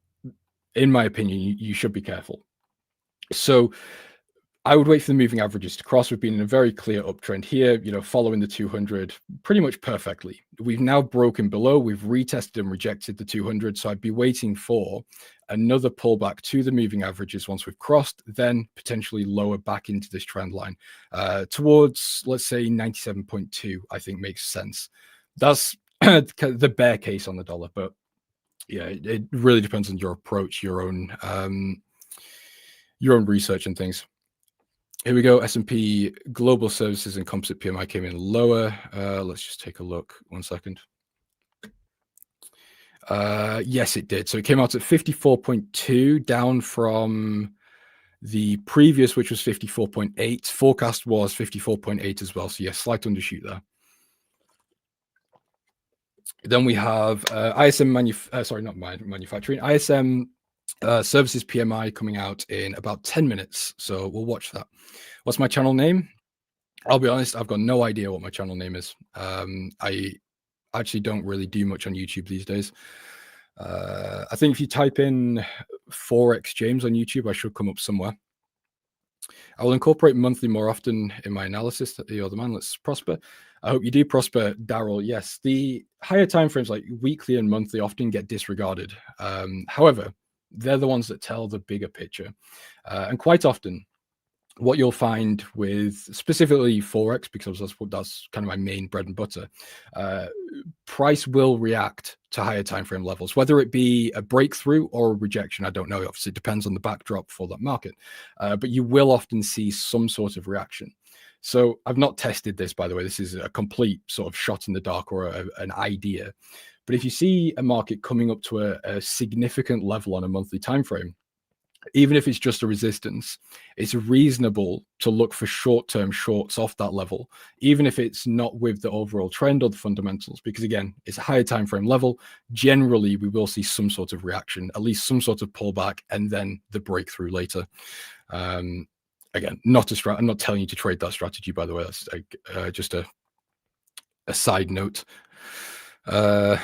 in my opinion, you should be careful. So I would wait for the moving averages to cross. We've been in a very clear uptrend here, following the 200 pretty much perfectly. We've now broken below. We've retested and rejected the 200. So I'd be waiting for another pullback to the moving averages once we've crossed, then potentially lower back into this trend line towards, let's say, 97.2, I think makes sense. That's the bear case on the dollar. But yeah, it really depends on your approach, your own research and things. Here we go. S&P Global Services and Composite PMI came in lower. Let's just take a look. 1 second. Yes, it did. So it came out at 54.2, down from the previous, which was 54.8. Forecast was 54.8 as well. So yes, slight undershoot there. Then we have ISM manufacturing. ISM services PMI coming out in about 10 minutes. So we'll watch that. What's my channel name? I'll be honest, I've got no idea what my channel name is. I actually don't really do much on YouTube these days. I think if you type in Forex James on YouTube, I should come up somewhere. I will incorporate monthly more often in my analysis. You're the man. Let's prosper. I hope you do prosper, Daryl. Yes, the higher timeframes like weekly and monthly often get disregarded. However, they're the ones that tell the bigger picture. And quite often, what you'll find with specifically Forex, because that's kind of my main bread and butter, price will react to higher time frame levels, whether it be a breakthrough or a rejection. I don't know. Obviously, it depends on the backdrop for that market, but you will often see some sort of reaction. So I've not tested this, by the way. This is a complete sort of shot in the dark or an idea. But if you see a market coming up to a significant level on a monthly time frame, even if it's just a resistance, it's reasonable to look for short-term shorts off that level, even if it's not with the overall trend or the fundamentals, because again, it's a higher time frame level. Generally, we will see some sort of reaction, at least some sort of pullback, and then the breakthrough later. Again, I'm not telling you to trade that strategy, by the way. That's just a side note. When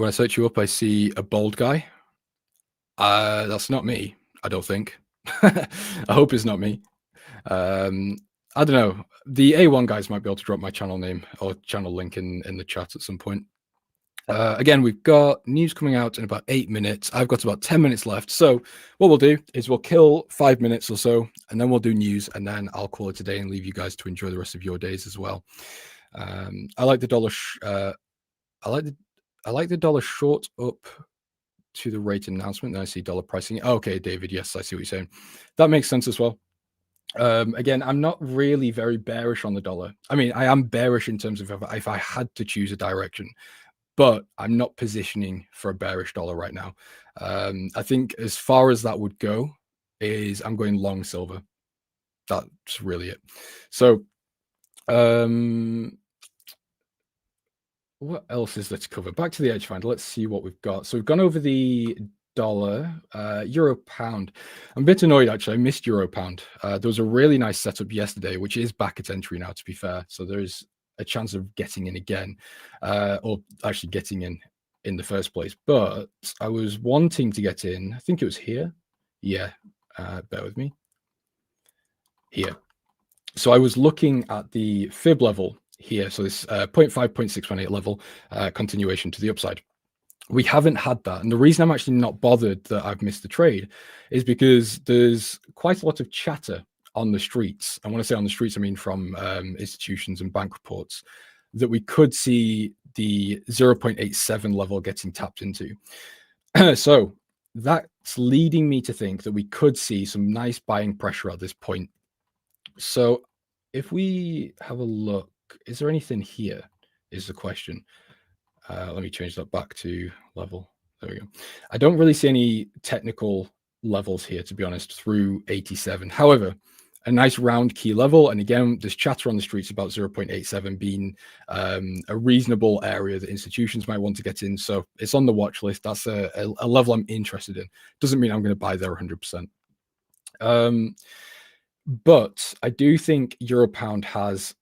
I search you up, I see a bald guy. That's not me, I don't think. I hope it's not me. I don't know. The A1 guys might be able to drop my channel name or channel link in the chat at some point. Again, we've got news coming out in about 8 minutes. I've got about 10 minutes left. So what we'll do is we'll kill 5 minutes or so, and then we'll do news, and then I'll call it a day and leave you guys to enjoy the rest of your days as well. I like the dollar. I like the dollar short up to the rate announcement. Then I see dollar pricing. Okay, David. Yes, I see what you're saying. That makes sense as well. Again, I'm not really very bearish on the dollar. I mean, I am bearish in terms of if I had to choose a direction, but I'm not positioning for a bearish dollar right now. I think as far as that would go is I'm going long silver. That's really it. So, what else is there to cover? Back to the edge finder. Let's see what we've got. So we've gone over the dollar, euro pound. I'm a bit annoyed actually. I missed euro pound. There was a really nice setup yesterday, which is back at entry now, to be fair. So there's a chance of getting in again, or actually getting in the first place. But I was wanting to get in. I think it was here. Yeah, bear with me. Here. So I was looking at the fib level here. So this 0.5, 0.618 level, continuation to the upside. We haven't had that. And the reason I'm actually not bothered that I've missed the trade is because there's quite a lot of chatter on the streets. And when I say on the streets, I mean from institutions and bank reports, that we could see the 0.87 level getting tapped into. So that's leading me to think that we could see some nice buying pressure at this point. So if we have a look, is there anything here is the question. Let me change that back to level. There we go. I don't really see any technical levels here, to be honest, through 87. However, a nice round key level. And again, there's chatter on the streets about 0.87 being a reasonable area that institutions might want to get in. So it's on the watch list. That's a level I'm interested in. Doesn't mean I'm going to buy there 100%. But I do think euro pound has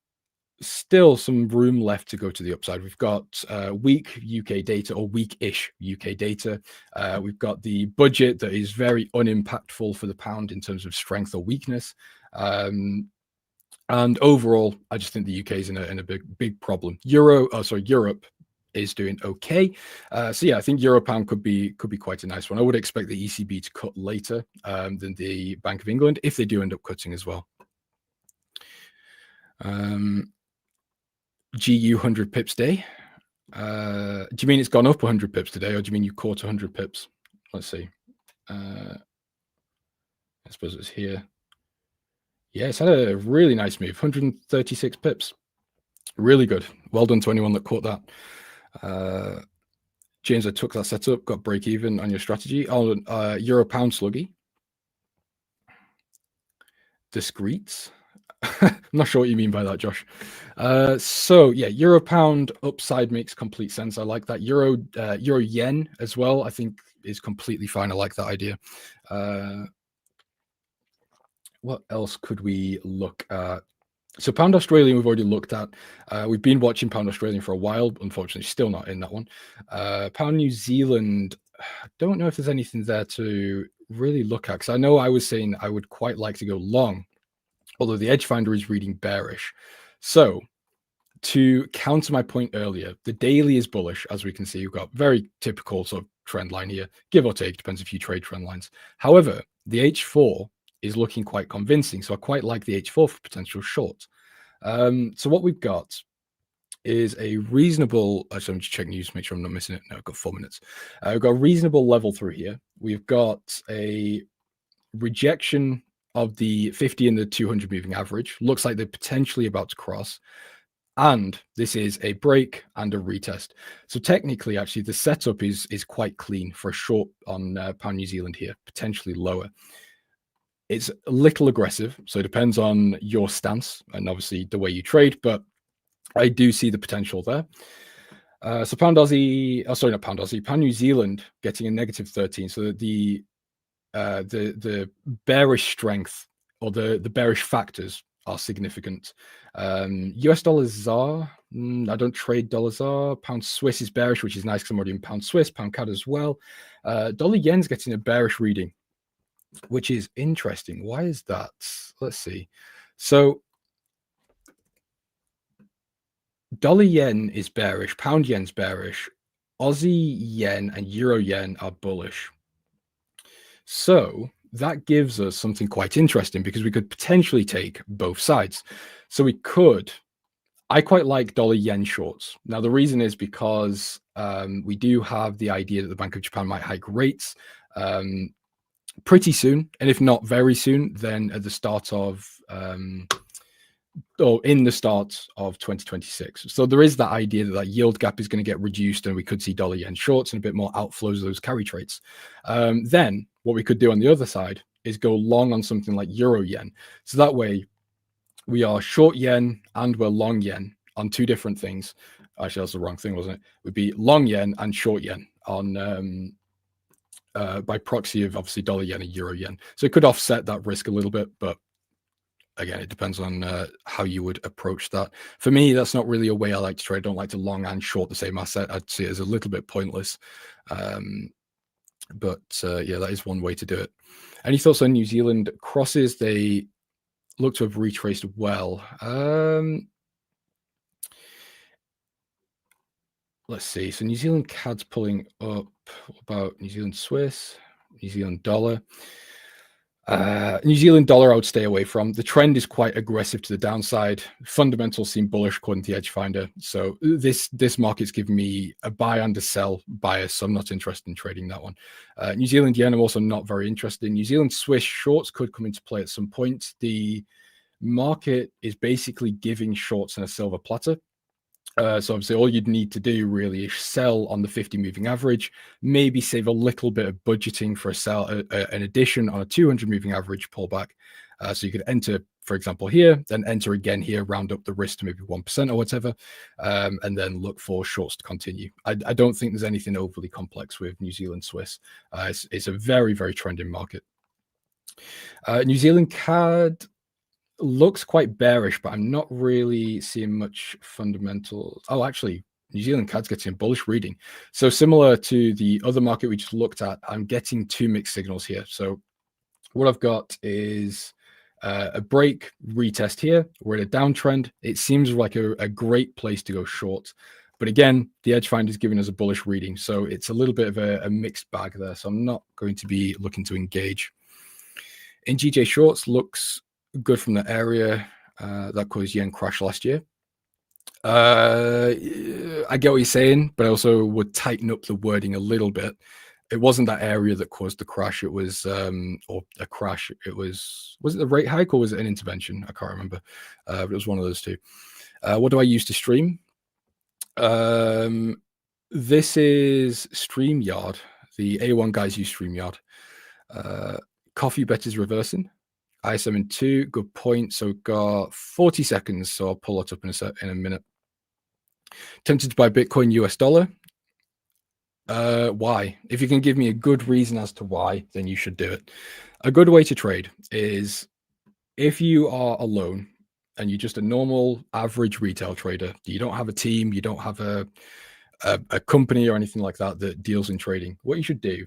still some room left to go to the upside. We've got weak UK data, or weak-ish UK data. We've got the budget that is very unimpactful for the pound in terms of strength or weakness. And overall, I just think the UK is in a big problem. Europe is doing okay. So yeah, I think euro pound could be quite a nice one. I would expect the ECB to cut later than the Bank of England, if they do end up cutting as well. GU 100 pips day. Do you mean it's gone up 100 pips today, or do you mean you caught 100 pips? Let's see. I suppose it's here. Yeah, it's had a really nice move, 136 pips. Really good. Well done to anyone that caught that. James, I took that setup, got break even on your strategy. On euro pound sluggy. Discreet. I'm not sure what you mean by that, Josh. So yeah, euro pound upside makes complete sense. I like that. Euro yen as well, I think is completely fine. I like that idea. What else could we look at? So pound Australian we've already looked at. We've been watching pound Australian for a while. Unfortunately, still not in that one. Pound New Zealand, I don't know if there's anything there to really look at, because I know I was saying I would quite like to go long, although the edge finder is reading bearish. So to counter my point earlier, the daily is bullish, as we can see. We've got very typical sort of trend line here, give or take, depends if you trade trend lines. However, the H4 is looking quite convincing, so I quite like the H4 for potential short. So what we've got is a reasonable, actually I'm just checking news to make sure I'm not missing it. No, I've got 4 minutes. We've got a reasonable level through here. We've got a rejection of the 50 and the 200 moving average. Looks like they're potentially about to cross. And this is a break and a retest. So technically, actually, the setup is quite clean for a short on pound New Zealand here, potentially lower. It's a little aggressive, so it depends on your stance and obviously the way you trade, but I do see the potential there. So pound Aussie, sorry, not pound Aussie, pound New Zealand getting a negative 13. So the bearish strength, or the bearish factors significant. US dollar ZAR, I don't trade dollar ZAR. Pound Swiss is bearish, which is nice because I'm already in pound Swiss, pound CAD as well. Dollar yen's getting a bearish reading, which is interesting. Why is that? Let's see. So dollar yen is bearish, pound yen's bearish, Aussie yen and euro yen are bullish. So that gives us something quite interesting because we could potentially take both sides. So I quite like dollar yen shorts. Now, the reason is because we do have the idea that the Bank of Japan might hike rates pretty soon. And if not very soon, then at the start of or in the start of 2026. So there is that idea that yield gap is going to get reduced and we could see dollar yen shorts and a bit more outflows of those carry trades. Then what we could do on the other side is go long on something like euro yen. So that way we are short yen and we're long yen on two different things. Actually, that's the wrong thing, wasn't it? We'd be long yen and short yen on by proxy of obviously dollar yen and euro yen. So it could offset that risk a little bit, but again, it depends on how you would approach that. For me, that's not really a way I like to trade. I don't like to long and short the same asset. I'd see it as a little bit pointless. But yeah, that is one way to do it. Any thoughts on New Zealand crosses? They look to have retraced well. Let's see. So New Zealand CAD's pulling up. What about New Zealand Swiss? New Zealand dollar? New Zealand dollar I would stay away from. The trend is quite aggressive to the downside. Fundamentals seem bullish according to the Edge Finder. So this market's giving me a buy and a sell bias, so I'm not interested in trading that one. New Zealand yen I'm also not very interested in. New Zealand Swiss shorts could come into play at some point. The market is basically giving shorts on a silver platter. So obviously all you'd need to do really is sell on the 50 moving average, maybe save a little bit of budgeting for a sell, an addition on a 200 moving average pullback. So you could enter, for example, here, then enter again here, round up the risk to maybe 1% or whatever, and then look for shorts to continue. I don't think there's anything overly complex with New Zealand Swiss. It's a very, very trending market. New Zealand CAD looks quite bearish, but I'm not really seeing much fundamentals. Oh, actually, New Zealand CAD's getting a bullish reading. So similar to the other market we just looked at, I'm getting two mixed signals here. So what I've got is a break retest here. We're in a downtrend. It seems like a great place to go short. But again, the Edge Finder is giving us a bullish reading. So it's a little bit of a mixed bag there. So I'm not going to be looking to engage. In GJ shorts looks good from the area that caused yen crash last year. I get what you're saying, but I also would tighten up the wording a little bit. It wasn't that area that caused the crash. It was or a crash. It was it the rate hike or was it an intervention? I can't remember. But it was one of those two. What do I use to stream? This is StreamYard. The A1 guys use StreamYard. Coffee bet is reversing. ISM in 2, good point. So got 40 seconds. So I'll pull it up in a minute. Tempted to buy Bitcoin US dollar. Why? If you can give me a good reason as to why, then you should do it. A good way to trade is if you are alone and you're just a normal average retail trader, you don't have a team, you don't have a company or anything like that that deals in trading. What you should do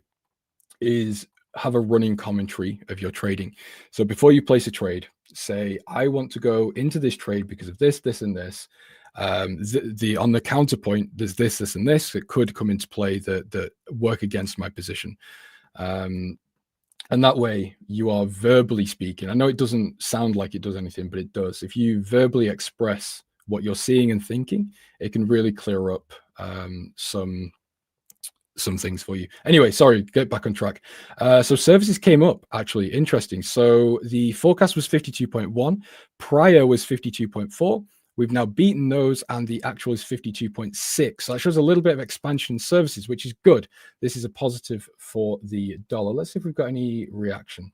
is have a running commentary of your trading. So before you place a trade, say, I want to go into this trade because of this, this, and this. On the counterpoint, there's this, this, and this that could come into play that work against my position. And that way you are verbally speaking. I know it doesn't sound like it does anything, but it does. If you verbally express what you're seeing and thinking, it can really clear up some things for you. Anyway, sorry, get back on track. So services came up, actually. Interesting. So the forecast was 52.1. Prior was 52.4. We've now beaten those, and the actual is 52.6. So that shows a little bit of expansion in services, which is good. This is a positive for the dollar. Let's see if we've got any reaction.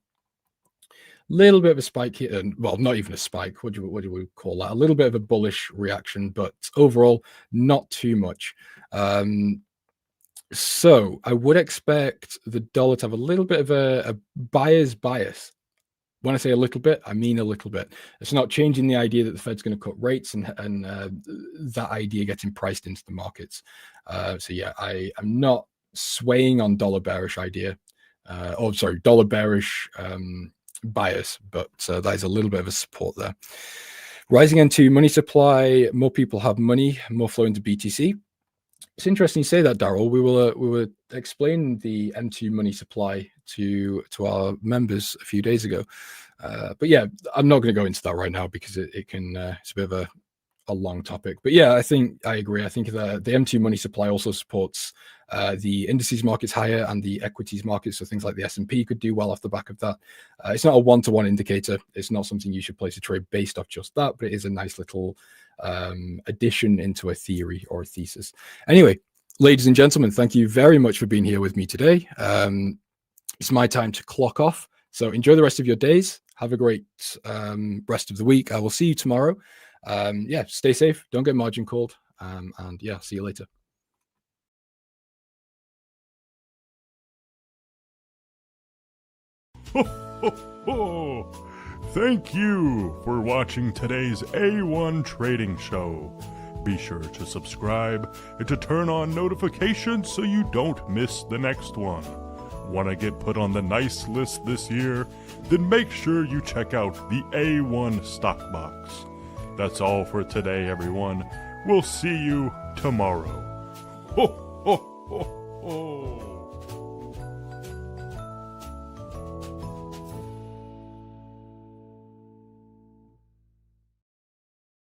Little bit of a spike here. Well, not even a spike. What do we call that? A little bit of a bullish reaction, but overall, not too much. So I would expect the dollar to have a little bit of a buyer's bias when I say a little bit, I mean a little bit. It's not changing the idea that the Fed's going to cut rates and that idea getting priced into the markets. So yeah, I am not swaying on dollar bearish idea, dollar bearish bias, but that is a little bit of a support there. Rising into money supply, more people have money, more flow into BTC. It's interesting you say that, Daryl. We were explaining the M2 money supply to our members a few days ago, but yeah, I'm not going to go into that right now because it's a bit of a long topic. But yeah, I agree. I think the M2 money supply also supports the indices markets higher and the equities markets. So things like the S&P could do well off the back of that. It's not a one-to-one indicator. It's not something you should place a trade based off just that, but it is a nice little addition into a theory or a thesis. Anyway, ladies and gentlemen, thank you very much for being here with me today. It's my time to clock off. So enjoy the rest of your days. Have a great rest of the week. I will see you tomorrow. Yeah, stay safe. Don't get margin called. And yeah, see you later. Thank you for watching today's A1 Trading Show. Be sure to subscribe and to turn on notifications so you don't miss the next one. Want to get put on the nice list this year? Then make sure you check out the A1 Stock Box. That's all for today, everyone. We'll see you tomorrow. Ho, ho, ho, ho.